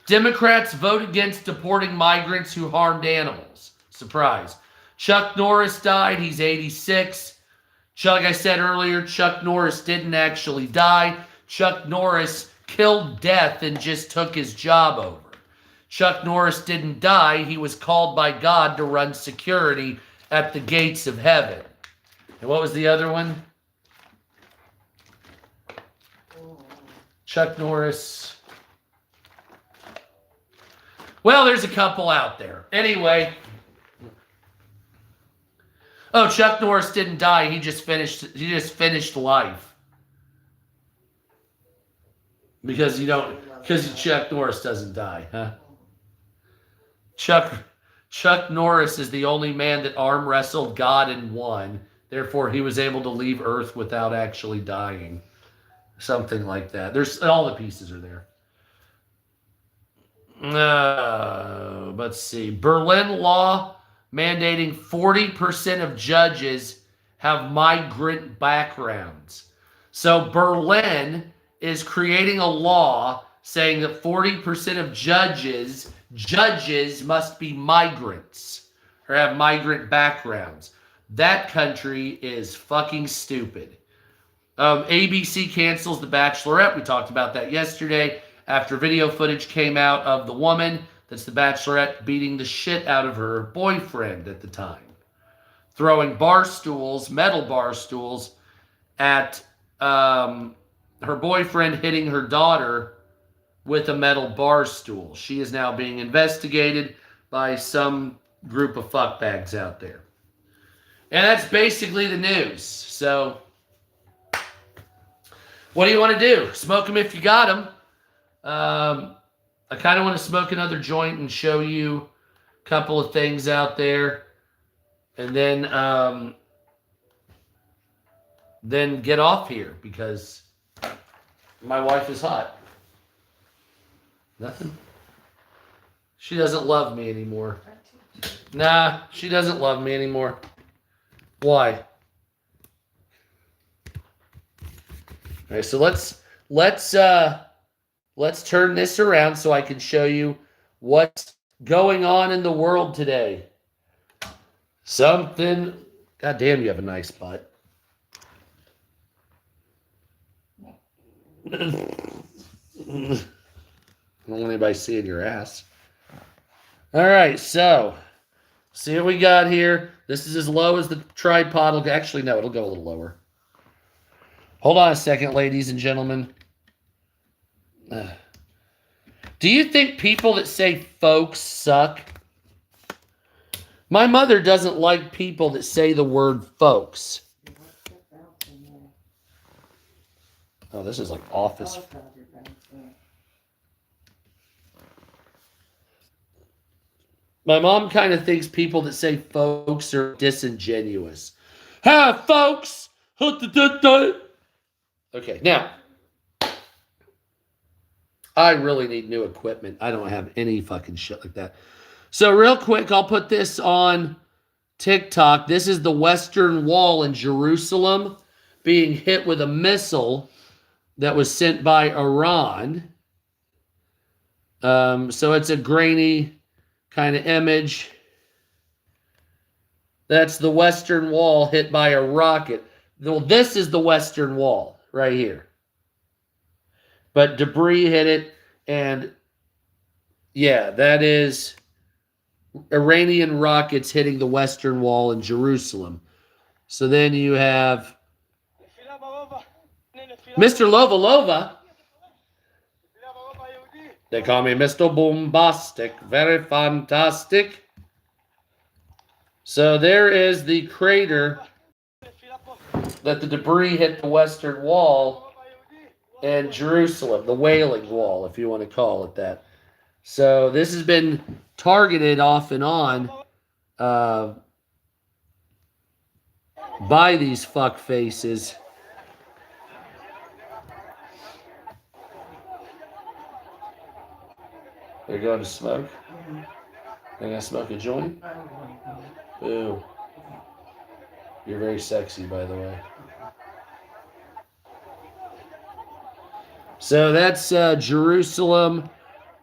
Democrats vote against deporting migrants who harmed animals. Surprise. Chuck Norris died. He's 86. Like I said earlier, Chuck Norris didn't actually die. Chuck Norris killed death and just took his job over. Chuck Norris didn't die. He was called by God to run security at the gates of heaven. And what was the other one? Chuck Norris. Well, there's a couple out there. Anyway. Oh, Chuck Norris didn't die. He just finished life. Because Chuck Norris doesn't die, huh? Chuck Norris is the only man that arm wrestled God and won. Therefore, he was able to leave Earth without actually dying. Something like that. There's all the pieces are there. Let's see. Berlin law mandating 40% of judges have migrant backgrounds. So Berlin is creating a law saying that 40% of judges must be migrants or have migrant backgrounds. That country is fucking stupid. ABC cancels The Bachelorette. We talked about that yesterday after video footage came out of the woman that's the Bachelorette beating the shit out of her boyfriend at the time. Throwing metal bar stools at her boyfriend, hitting her daughter with a metal bar stool. She is now being investigated by some group of fuckbags out there. And that's basically the news. So, what do you want to do? Smoke them if you got them. I kind of want to smoke another joint and show you a couple of things out there. And then get off here because my wife is hot. Nothing? She doesn't love me anymore. Nah, she doesn't love me anymore. Why? All right, so let's turn this around so I can show you what's going on in the world today. Something. God damn, you have a nice butt. I don't want anybody seeing your ass. All right, so see what we got here. This is as low as the tripod will go. Actually, no, it'll go a little lower. Hold on a second, ladies and gentlemen. Do you think people that say folks suck? My mother doesn't like people that say the word folks. Oh, this is like office. My mom kind of thinks people that say folks are disingenuous. Hi, folks. Okay, now, I really need new equipment. I don't have any fucking shit like that. So real quick, I'll put this on TikTok. This is the Western Wall in Jerusalem being hit with a missile that was sent by Iran. So it's a grainy kind of image. That's the Western Wall hit by a rocket. Well, this is the Western Wall right here. But debris hit it, and yeah, that is Iranian rockets hitting the Western Wall in Jerusalem. So then you have Mr. Lova Lova. They call me Mr. Bombastic. Very fantastic. So there is the crater that the debris hit the Western Wall and Jerusalem, the Wailing Wall, if you want to call it that. So this has been targeted off and on by these fuck faces. They're going to smoke. They're going to smoke a joint. Ooh. You're very sexy, by the way. So that's Jerusalem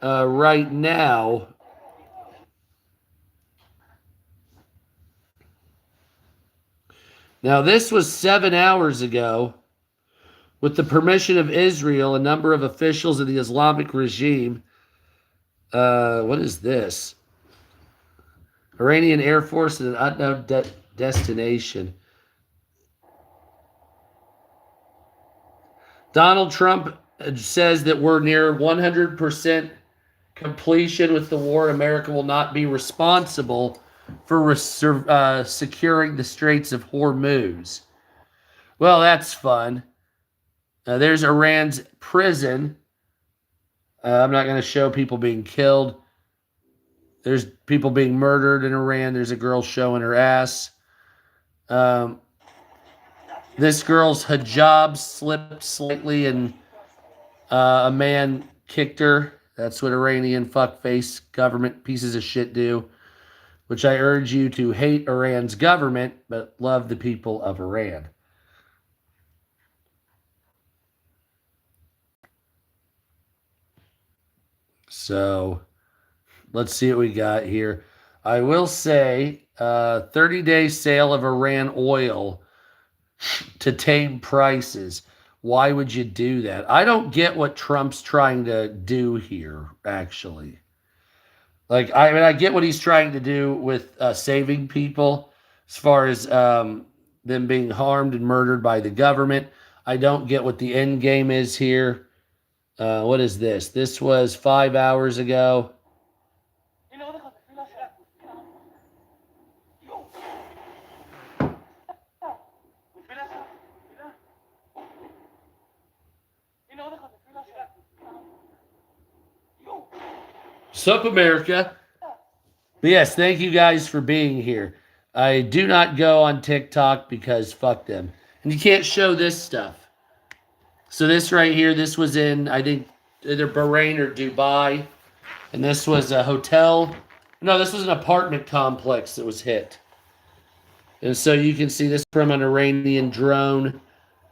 right now. Now, this was 7 hours ago. With the permission of Israel, a number of officials of the Islamic regime. What is this? Iranian Air Force at an unknown destination. Donald Trump says that we're near 100% completion with the war. America will not be responsible for securing the Straits of Hormuz. Well, that's fun. There's Iran's prison. I'm not going to show people being killed. There's people being murdered in Iran. There's a girl showing her ass. This girl's hijab slipped slightly and a man kicked her. That's what Iranian fuckface government pieces of shit do. Which I urge you to hate Iran's government, but love the people of Iran. So, let's see what we got here. I will say, 30-day sale of Iran oil to tame prices. Why would you do that? I don't get what Trump's trying to do here, actually. Like, I get what he's trying to do with saving people as far as them being harmed and murdered by the government. I don't get what the end game is here. What is this? This was 5 hours ago. Sup, America. But yes, thank you guys for being here. I do not go on TikTok because fuck them. And you can't show this stuff. So this right here, this was in, I think, either Bahrain or Dubai. And this was a hotel. No, this was an apartment complex that was hit. And so you can see this from an Iranian drone,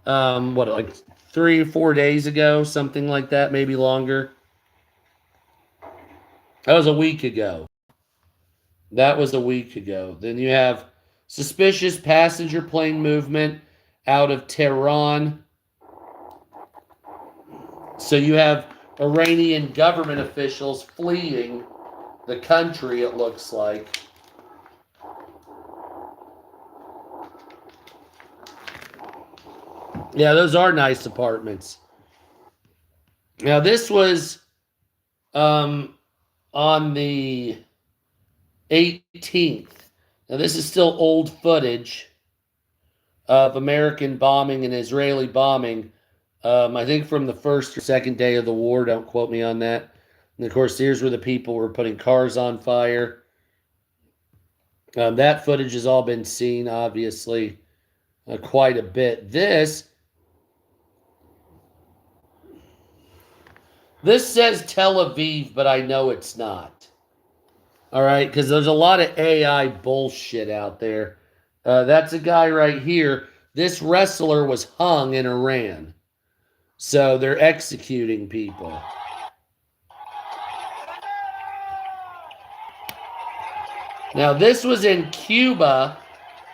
like 3 or 4 days ago, something like that, maybe longer. That was a week ago. Then you have suspicious passenger plane movement out of Tehran. So you have Iranian government officials fleeing the country, it looks like. Yeah, those are nice apartments. Now, this was on the 18th. Now, this is still old footage of American bombing and Israeli bombing. I think from the first or second day of the war. Don't quote me on that. And of course, here's where the people were putting cars on fire. That footage has all been seen, obviously, quite a bit. This says Tel Aviv, but I know it's not. All right, because there's a lot of AI bullshit out there. That's a guy right here. This wrestler was hung in Iran. So they're executing people. Now, this was in Cuba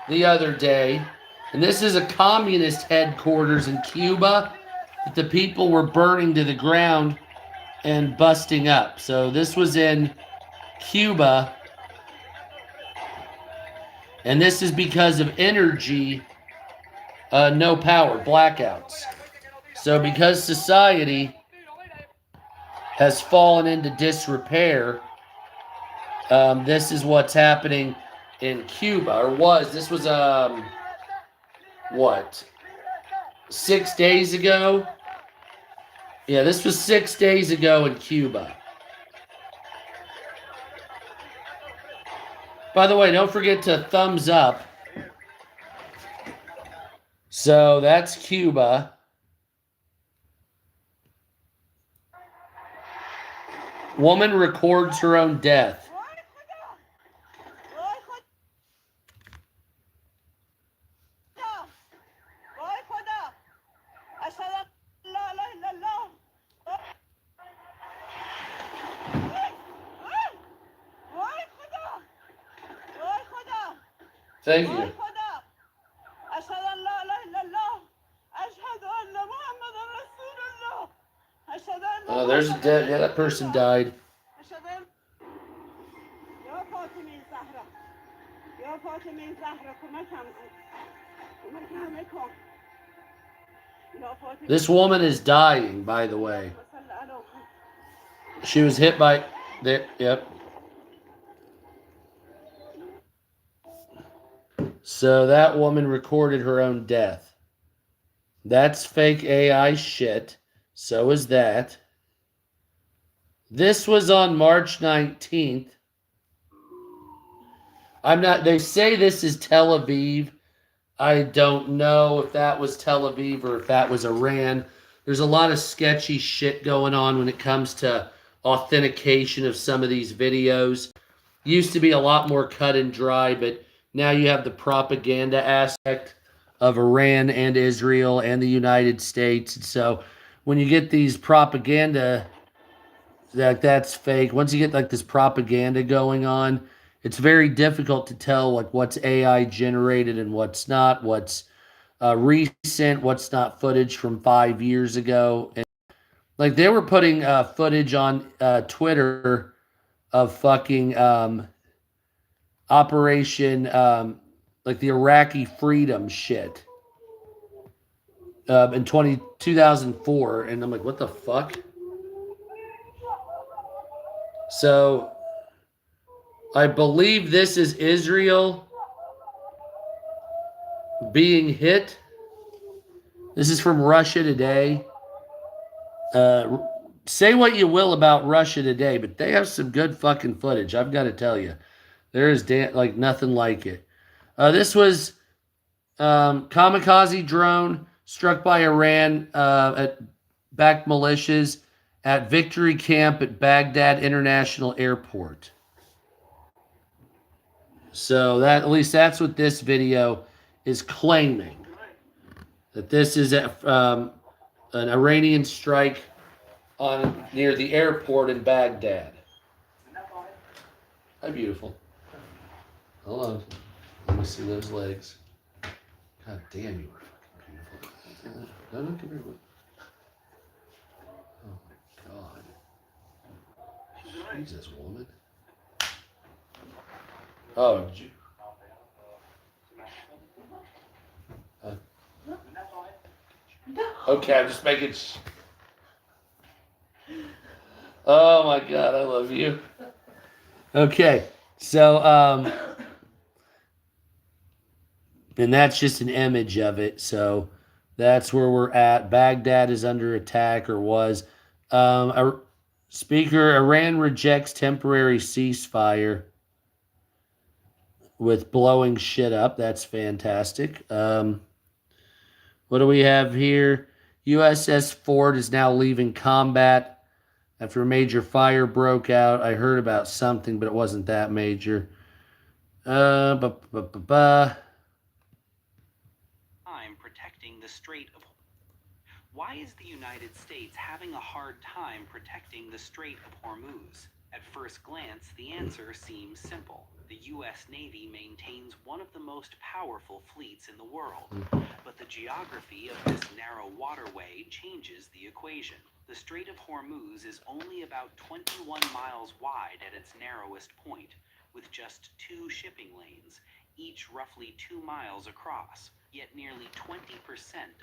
the other day, and this is a communist headquarters in Cuba that the people were burning to the ground and busting up. So this was in Cuba, and this is because of energy, no power, blackouts. So because society has fallen into disrepair, this is what's happening in Cuba, or was. This was, 6 days ago? Yeah, this was 6 days ago in Cuba. By the way, don't forget to thumbs up. So that's Cuba. Woman records her own death. Thank you. Oh, there's a dead. Yeah, that person died. This woman is dying, by the way. She was hit by... Yep. So that woman recorded her own death. That's fake AI shit. So is that. This was on March 19th. They say this is Tel Aviv. I don't know if that was Tel Aviv or if that was Iran. There's a lot of sketchy shit going on when it comes to authentication of some of these videos. Used to be a lot more cut and dry, but now you have the propaganda aspect of Iran and Israel and the United States. And so when you get these propaganda, that's fake. Once you get like this propaganda going on, it's very difficult to tell like what's AI generated and what's not, what's recent, what's not footage from 5 years ago. And like they were putting footage on Twitter of fucking Operation like the Iraqi freedom shit in 2004, and I'm like, what the fuck? So I believe this is Israel being hit. This is from Russia Today. Say what you will about Russia Today, but they have some good fucking footage. I've got to tell you, there is like nothing like it. This was kamikaze drone struck by Iran at backed militias at Victory Camp at Baghdad International Airport. So that at least that's what this video is claiming. That this is an Iranian strike on near the airport in Baghdad. Hi, beautiful. Hold on. Let me see those legs. God damn, you were fucking beautiful. No, come here. Oh my God. Jesus, woman. Oh, did you? Okay, I'm just making. Oh my God, I love you. Okay, so and that's just an image of it. So that's where we're at. Baghdad is under attack, or was. Speaker, Iran rejects temporary ceasefire with blowing shit up. That's fantastic. What do we have here? USS Ford is now leaving combat after a major fire broke out. I heard about something, but it wasn't that major. Time protecting the Strait of. Why is the United States having a hard time protecting the Strait of Hormuz? At first glance, the answer seems simple. The U.S. Navy maintains one of the most powerful fleets in the world, but the geography of this narrow waterway changes the equation. The Strait of Hormuz is only about 21 miles wide at its narrowest point, with just 2 shipping lanes, each roughly 2 miles across. Yet nearly 20%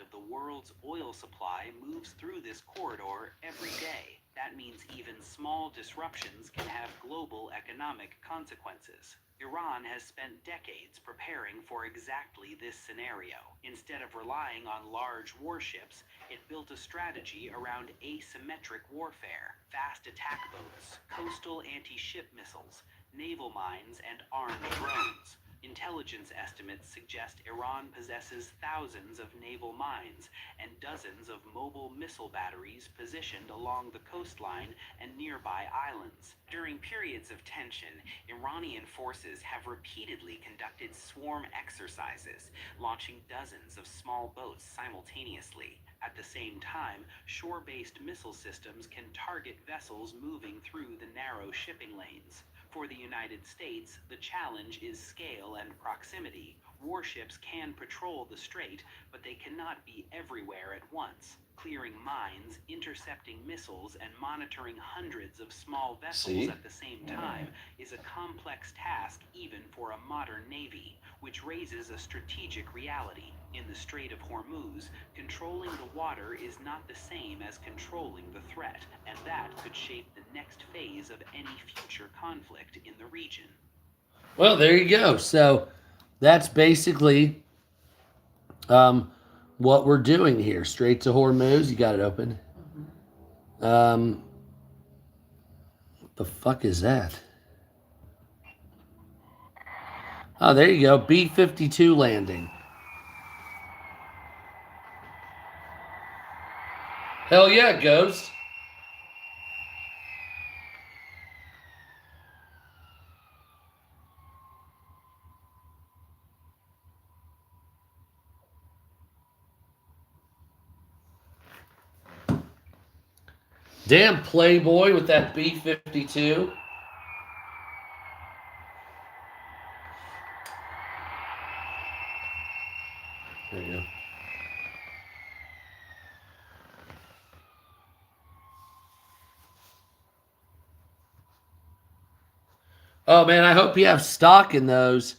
of the world's oil supply moves through this corridor every day. That means even small disruptions can have global economic consequences. Iran has spent decades preparing for exactly this scenario. Instead of relying on large warships, it built a strategy around asymmetric warfare, fast attack boats, coastal anti-ship missiles, naval mines, and armed drones. Intelligence estimates suggest Iran possesses thousands of naval mines and dozens of mobile missile batteries positioned along the coastline and nearby islands. During periods of tension, Iranian forces have repeatedly conducted swarm exercises, launching dozens of small boats simultaneously. At the same time, shore-based missile systems can target vessels moving through the narrow shipping lanes. For the United States, the challenge is scale and proximity. Warships can patrol the strait, but they cannot be everywhere at once. Clearing mines, intercepting missiles, and monitoring hundreds of small vessels at the same time is a complex task even for a modern navy, which raises a strategic reality. In the Strait of Hormuz, controlling the water is not the same as controlling the threat, and that could shape the next phase of any future conflict in the region. Well, there you go. So that's basically what we're doing here. Strait to Hormuz. You got it open. What the fuck is that? Oh, there you go. B-52 landing. Hell yeah, Ghost. Damn Playboy with that B-52. There you go. Oh man, I hope you have stock in those.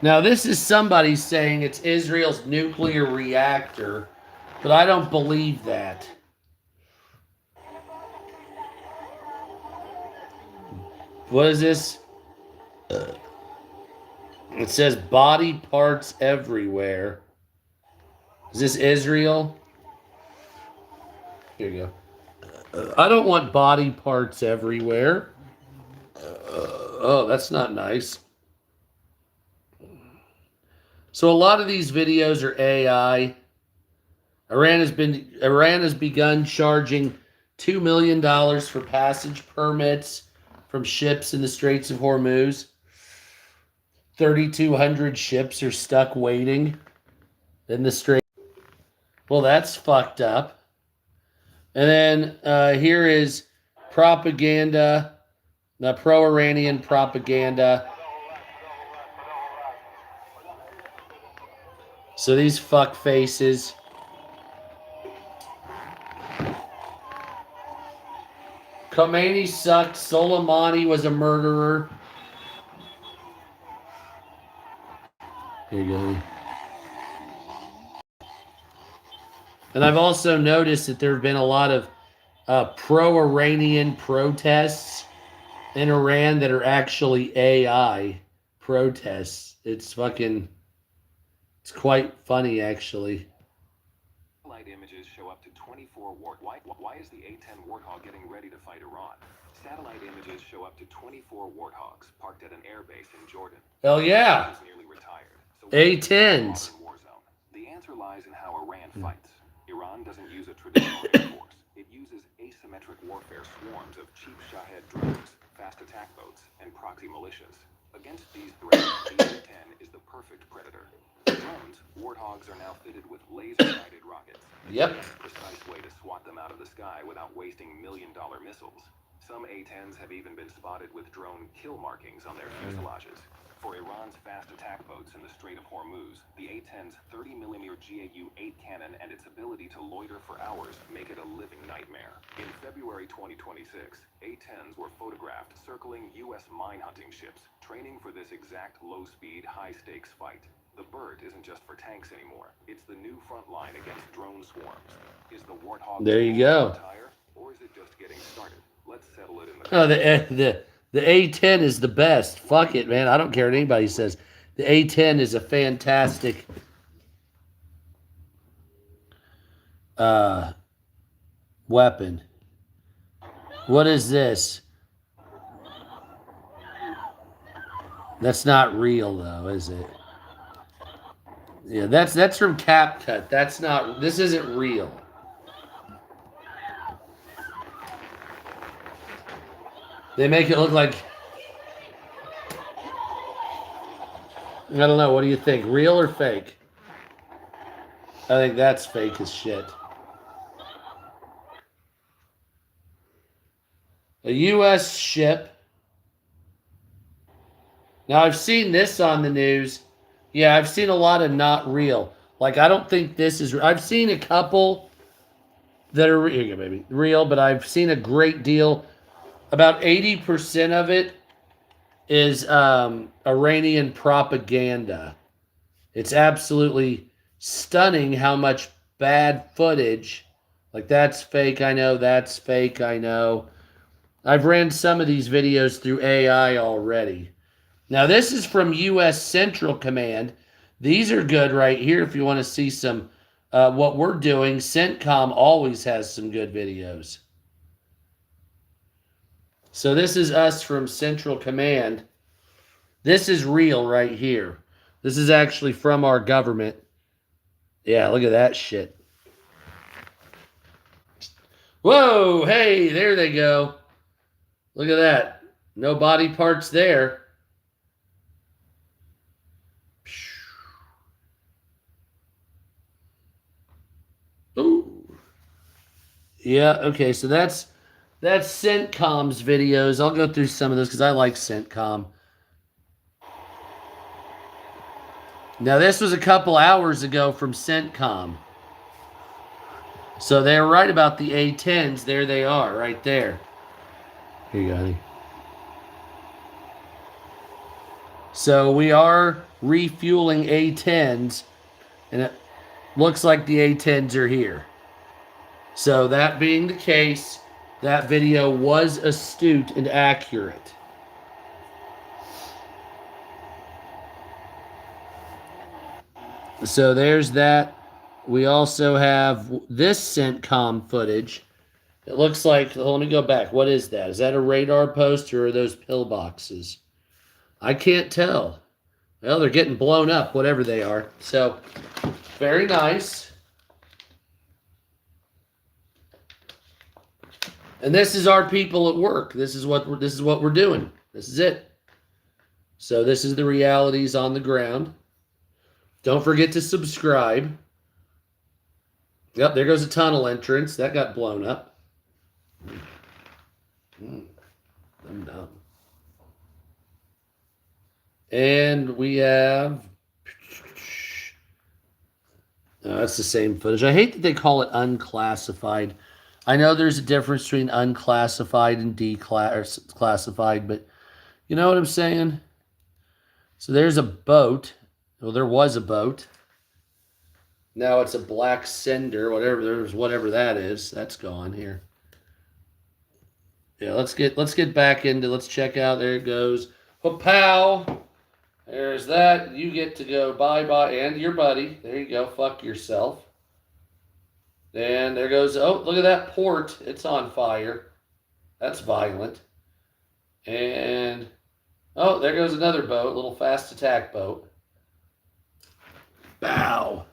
Now, this is somebody saying it's Israel's nuclear reactor, but I don't believe that. What is this? It says body parts everywhere. Is this Israel? Here you go. I don't want body parts everywhere. Oh, that's not nice. So a lot of these videos are AI. Iran has begun charging $2 million for passage permits from ships in the Straits of Hormuz. 3,200 ships are stuck waiting in the Strait. Well, that's fucked up. And then here is propaganda, the pro-Iranian propaganda. So these fuck faces. Khomeini sucked. Soleimani was a murderer. Here you go. And I've also noticed that there have been a lot of pro-Iranian protests in Iran that are actually AI protests. It's quite funny, actually. Satellite images show up to 24 Why is the A-10 Warthog getting ready to fight Iran? Satellite images show up to 24 Warthogs parked at an airbase in Jordan. Hell yeah. Is nearly retired. So A-10s. War zone. The answer lies in how Iran fights. Iran doesn't use a traditional air force. It uses asymmetric warfare swarms of cheap Shahed drones, fast attack boats, and proxy militias. Against these threats, the A-10 is the perfect predator. Drones, Warthogs are now fitted with laser-guided rockets. Yep. A precise way to swat them out of the sky without wasting million-dollar missiles. Some A-10s have even been spotted with drone kill markings on their fuselages. For Iran's fast attack boats in the Strait of Hormuz, the A-10's 30mm GAU-8 cannon and its ability to loiter for hours make it a living nightmare. In February 2026, A-10s were photographed circling U.S. mine hunting ships, training for this exact low-speed, high-stakes fight. The bird isn't just for tanks anymore. It's the new front line against drone swarms. Is the Warthog There you go. retire, or is it just getting started? Let's settle it in the The A-10 is the best. Fuck it, man. I don't care what anybody says. The A-10 is a fantastic weapon. What is this? That's not real, though, is it? Yeah, that's from CapCut. That's not. This isn't real. They make it look like. I don't know. What do you think? Real or fake? I think that's fake as shit. A U.S. ship. Now, I've seen this on the news. Yeah, I've seen a lot of not real. Like, I don't think this is... I've seen a couple that are here you go, baby, real, but I've seen a great deal. About 80% of it is Iranian propaganda. It's absolutely stunning how much bad footage... Like, that's fake, I know. That's fake, I know. I've ran some of these videos through AI already. Now, this is from U.S. Central Command. These are good right here if you want to see some what we're doing. CENTCOM always has some good videos. So this is us from Central Command. This is real right here. This is actually from our government. Yeah, look at that shit. Whoa, hey, there they go. Look at that. No body parts there. Ooh. Yeah, okay, so that's CENTCOM's videos. I'll go through some of those because I like CENTCOM. Now, this was a couple hours ago from CENTCOM. So they're right about the A-10s. There they are, right there. Here you go, honey. So we are refueling A-10s, and it looks like the A-10s are here. So that being the case, that video was astute and accurate. So there's that. We also have this CENTCOM footage. It looks like, well, let me go back. What is that? Is that a radar post or are those pillboxes? I can't tell. Well, they're getting blown up, whatever they are. So, very nice. And this is our people at work. This is what we're doing. This is it. So this is the realities on the ground. Don't forget to subscribe. Yep, there goes a tunnel entrance. That got blown up. I'm dumb. And we have... Oh, that's the same footage. I hate that they call it unclassified. I know there's a difference between unclassified and declassified, but you know what I'm saying? So there's a boat. Well, there was a boat. Now it's a black cinder, whatever that is. That's gone here. Yeah, let's get back into. Let's check out. There it goes. Pow. There's that. You get to go bye-bye. And your buddy. There you go. Fuck yourself. And there goes... Oh, look at that port. It's on fire. That's violent. And... Oh, there goes another boat. A little fast attack boat. Bow.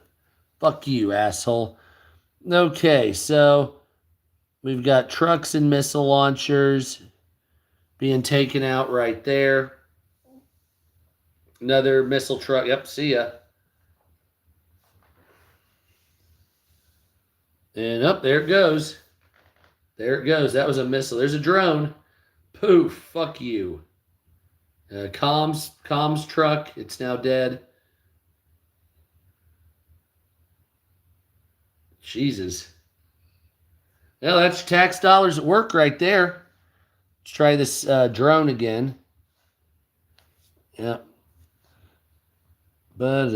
Fuck you, asshole. Okay, so... We've got trucks and missile launchers being taken out right there. Another missile truck. Yep, see ya. And up there it goes. There it goes. That was a missile. There's a drone. Poof. Fuck you. Comms truck. It's now dead. Jesus. Well, that's your tax dollars at work right there. Let's try this drone again. Yep. What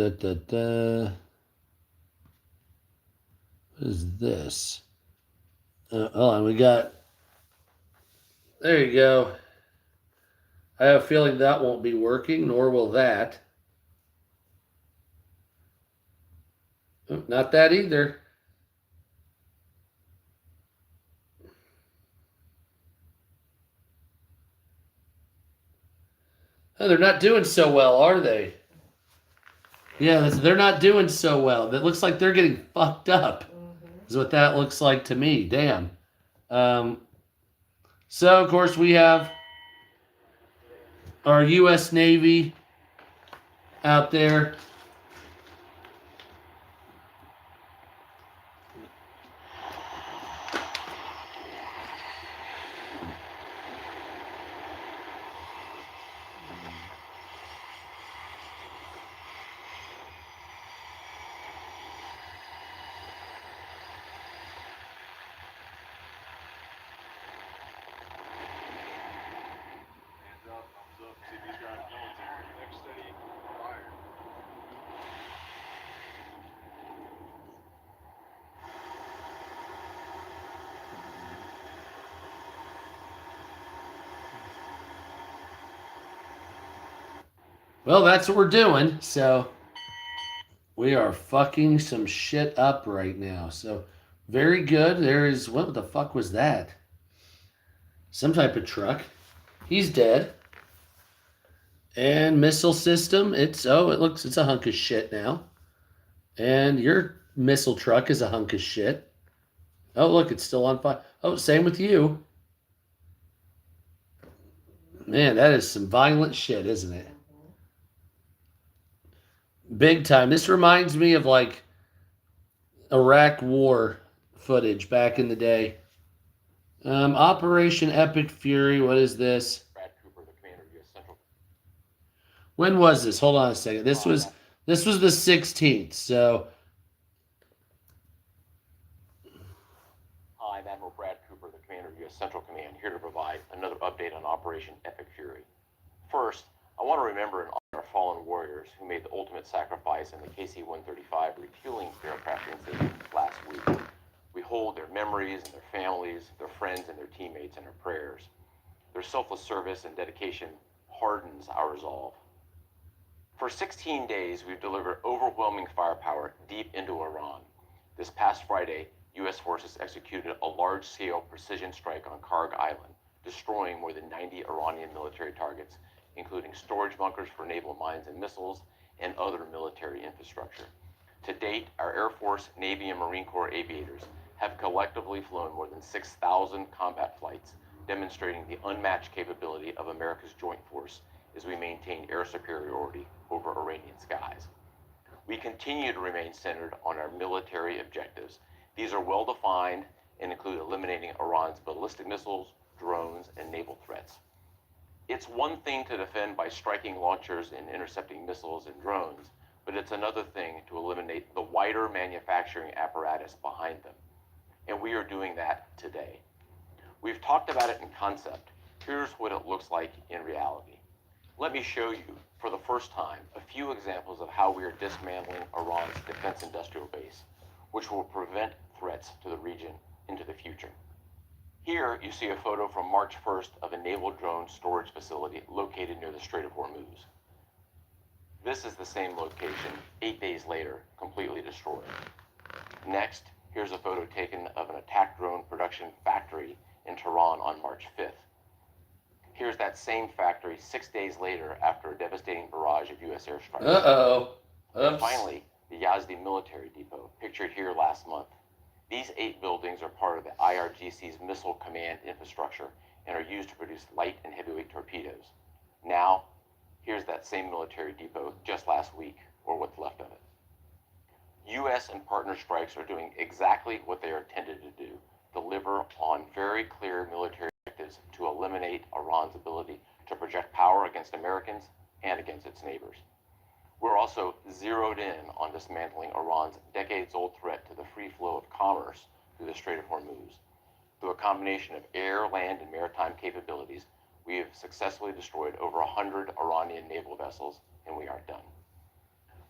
is this? Hold on, we got... There you go. I have a feeling that won't be working, nor will that. Oh, not that either. Oh, they're not doing so well, are they? Yeah, they're not doing so well. It looks like they're getting fucked up. Is what that looks like to me. Damn. So, of course, we have our U.S. Navy out there. Well, that's what we're doing. So we are fucking some shit up right now. So very good. There is... What the fuck was that? Some type of truck. He's dead. And missile system. It's a hunk of shit now. And your missile truck is a hunk of shit. Oh, look, it's still on fire. Oh, same with you. Man, that is some violent shit, isn't it? Big time. This reminds me of like Iraq War footage back in the day. Operation Epic Fury. What is this? Brad Cooper, the commander of U.S. Central. When was this? Hold on a second. This was the 16th. So Hi, I'm Admiral Brad Cooper, the commander of U.S. Central Command, here to provide another update on Operation Epic Fury. First, I want to remember and honor our fallen warriors who made the ultimate sacrifice in the KC-135 refueling aircraft incident last week. We hold their memories and their families, their friends and their teammates in our prayers. Their selfless service and dedication hardens our resolve. For 16 days, we've delivered overwhelming firepower deep into Iran. This past Friday, U.S. forces executed a large-scale precision strike on Karg Island, destroying more than 90 Iranian military targets, including storage bunkers for naval mines and missiles and other military infrastructure. To date, our Air Force, Navy, and Marine Corps aviators have collectively flown more than 6,000 combat flights, demonstrating the unmatched capability of America's joint force as we maintain air superiority over Iranian skies. We continue to remain centered on our military objectives. These are well defined and include eliminating Iran's ballistic missiles, drones, and naval threats. It's one thing to defend by striking launchers and intercepting missiles and drones, but it's another thing to eliminate the wider manufacturing apparatus behind them. And we are doing that today. We've talked about it in concept. Here's what it looks like in reality. Let me show you, for the first time, a few examples of how we are dismantling Iran's defense industrial base, which will prevent threats to the region into the future. Here you see a photo from March 1st of a naval drone storage facility located near the Strait of Hormuz. This is the same location 8 days later, completely destroyed. Next, here's a photo taken of an attack drone production factory in Tehran on March 5th. Here's that same factory 6 days later after a devastating barrage of U.S. airstrikes. Uh-oh. And Oops. finally, the Yazdi military depot, pictured here last month. These 8 buildings are part of the IRGC's missile command infrastructure and are used to produce light and heavyweight torpedoes. Now, here's that same military depot just last week, or what's left of it. U.S. and partner strikes are doing exactly what they are intended to do, deliver on very clear military objectives to eliminate Iran's ability to project power against Americans and against its neighbors. We're also zeroed in on dismantling Iran's decades-old threat to the free flow of commerce through the Strait of Hormuz. Through a combination of air, land, and maritime capabilities, we have successfully destroyed over 100 Iranian naval vessels, and we aren't done.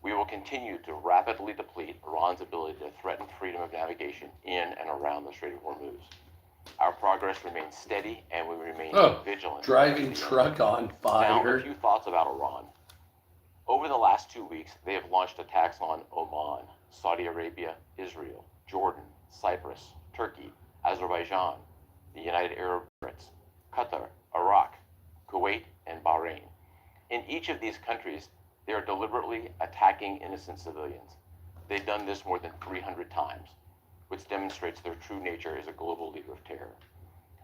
We will continue to rapidly deplete Iran's ability to threaten freedom of navigation in and around the Strait of Hormuz. Our progress remains steady, and we remain vigilant. Driving truck on Now, a fire. few thoughts about Iran. Over the last 2 weeks, they have launched attacks on Oman, Saudi Arabia, Israel, Jordan, Cyprus, Turkey, Azerbaijan, the United Arab Emirates, Qatar, Iraq, Kuwait, and Bahrain. In each of these countries, they are deliberately attacking innocent civilians. They've done this more than 300 times, which demonstrates their true nature as a global leader of terror.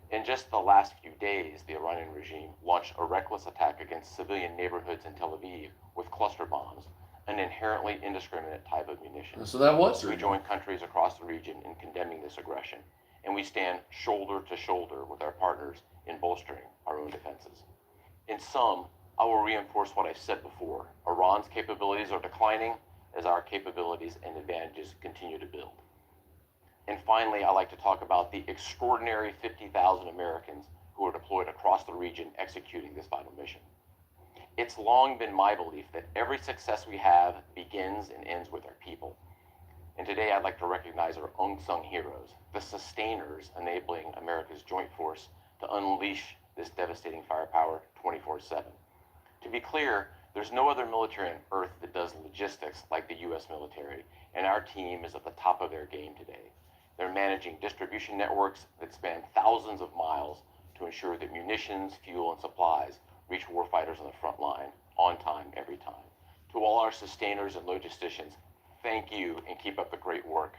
In just the last few days, the Iranian regime launched a reckless attack against civilian neighborhoods in Tel Aviv with cluster bombs, an inherently indiscriminate type of munition. So that was We join countries across the region in condemning this aggression, and we stand shoulder to shoulder with our partners in bolstering our own defenses. In sum, I will reinforce what I've said before. Iran's capabilities are declining as our capabilities and advantages continue to build. And finally, I'd like to talk about the extraordinary 50,000 Americans who are deployed across the region executing this vital mission. It's long been my belief that every success we have begins and ends with our people. And today I'd like to recognize our unsung heroes, the sustainers enabling America's joint force to unleash this devastating firepower 24/7. To be clear, there's no other military on earth that does logistics like the U.S. military, and our team is at the top of their game today. They're managing distribution networks that span thousands of miles to ensure that munitions, fuel, and supplies reach warfighters on the front line on time, every time. To all our sustainers and logisticians, thank you and keep up the great work.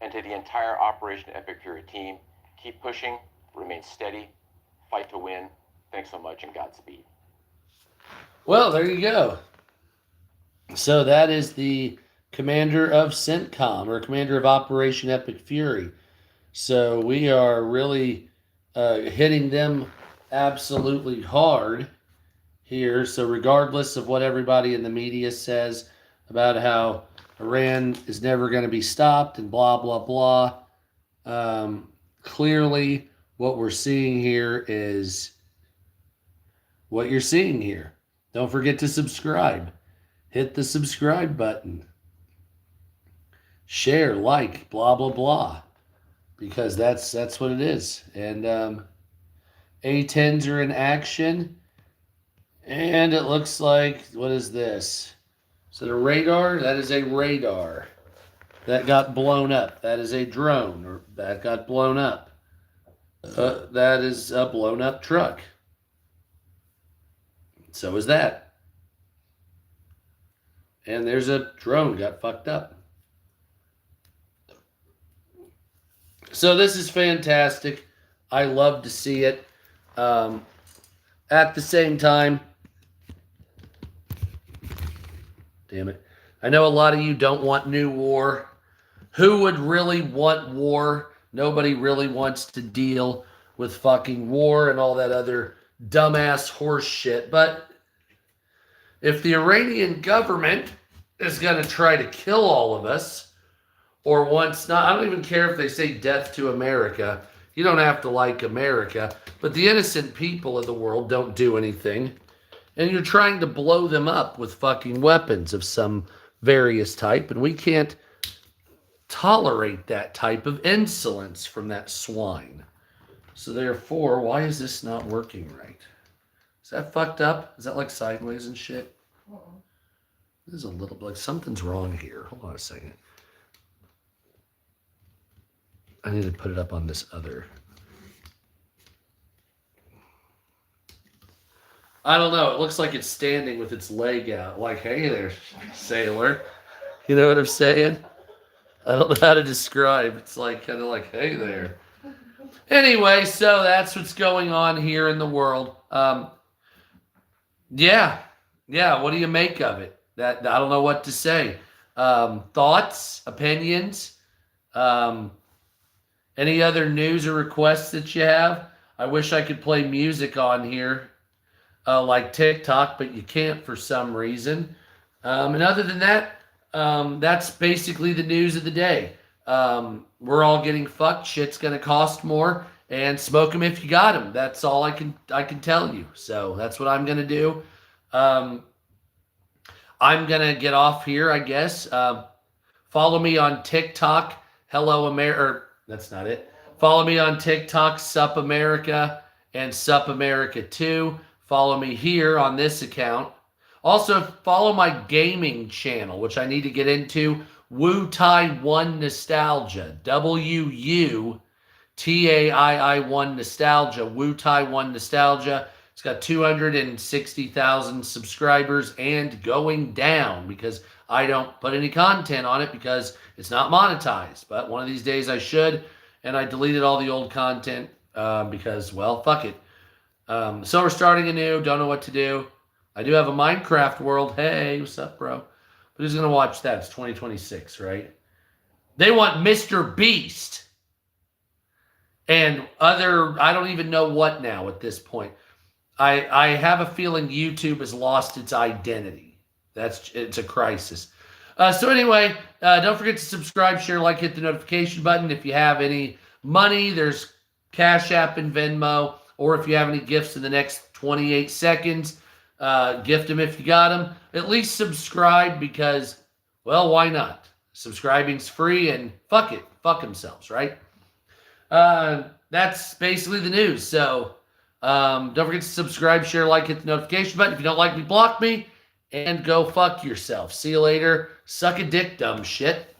And to the entire Operation Epic Fury team, keep pushing, remain steady, fight to win. Thanks so much and Godspeed. Well, there you go. So that is the commander of CENTCOM, or commander of Operation Epic Fury. So we are really hitting them absolutely hard here. So regardless of what everybody in the media says about how Iran is never going to be stopped and blah, blah, blah, clearly what we're seeing here is what you're seeing here. Don't forget to subscribe. Hit the subscribe button. Share, like, blah, blah, blah. Because that's what it is. And A-10s are in action. And it looks like, what is this? Is it a radar? That is a radar. That got blown up. That is a drone. Or that got blown up. That is a blown up truck. So is that. And there's a drone got fucked up. So this is fantastic. I love to see it. At the same time, damn it, I know a lot of you don't want new war. Who would really want war? Nobody really wants to deal with fucking war and all that other dumbass horse shit. But if the Iranian government is going to try to kill all of us, or wants not, I don't even care if they say death to America. You don't have to like America, but the innocent people of the world don't do anything. And you're trying to blow them up with fucking weapons of some various type, and we can't tolerate that type of insolence from that swine. So therefore, why is this not working right? Is that fucked up? Is that like sideways and shit? This is a little like something's wrong here. Hold on a second. I need to put it up on this other. I don't know. It looks like it's standing with its leg out. Like, hey there, sailor. You know what I'm saying? I don't know how to describe. It's like kind of like, hey there. Anyway, so that's what's going on here in the world. Yeah. What do you make of it? That I don't know what to say. Thoughts, opinions, any other news or requests that you have? I wish I could play music on here, like TikTok, but you can't for some reason. And other than that, that's basically the news of the day. We're all getting fucked. Shit's gonna cost more, and smoke them if you got them. That's all I can tell you. So that's what I'm gonna do. I'm gonna get off here, I guess. Follow me on TikTok. Hello America. That's not it. Follow me on TikTok, Sup America and Sup America 2. Follow me here on this account. Also, follow my gaming channel, which I need to get into, WuTai1 Nostalgia. WuTaii1 Nostalgia. WuTai1 Nostalgia. It's got 260,000 subscribers and going down because I don't put any content on it because it's not monetized. But one of these days I should. And I deleted all the old content because, well, fuck it. So we're starting anew. Don't know what to do. I do have a Minecraft world. Hey, what's up, bro? But who's going to watch that? It's 2026, right? They want Mr. Beast and other, I don't even know what now at this point. I have a feeling YouTube has lost its identity. It's a crisis. So anyway, don't forget to subscribe, share, like, hit the notification button. If you have any money, there's Cash App and Venmo. Or if you have any gifts in the next 28 seconds, gift them if you got them. At least subscribe because, well, why not? Subscribing's free and fuck it. Fuck themselves, right? That's basically the news. So don't forget to subscribe, share, like, hit the notification button. If you don't like me, block me. And go fuck yourself. See you later. Suck a dick, dumb shit.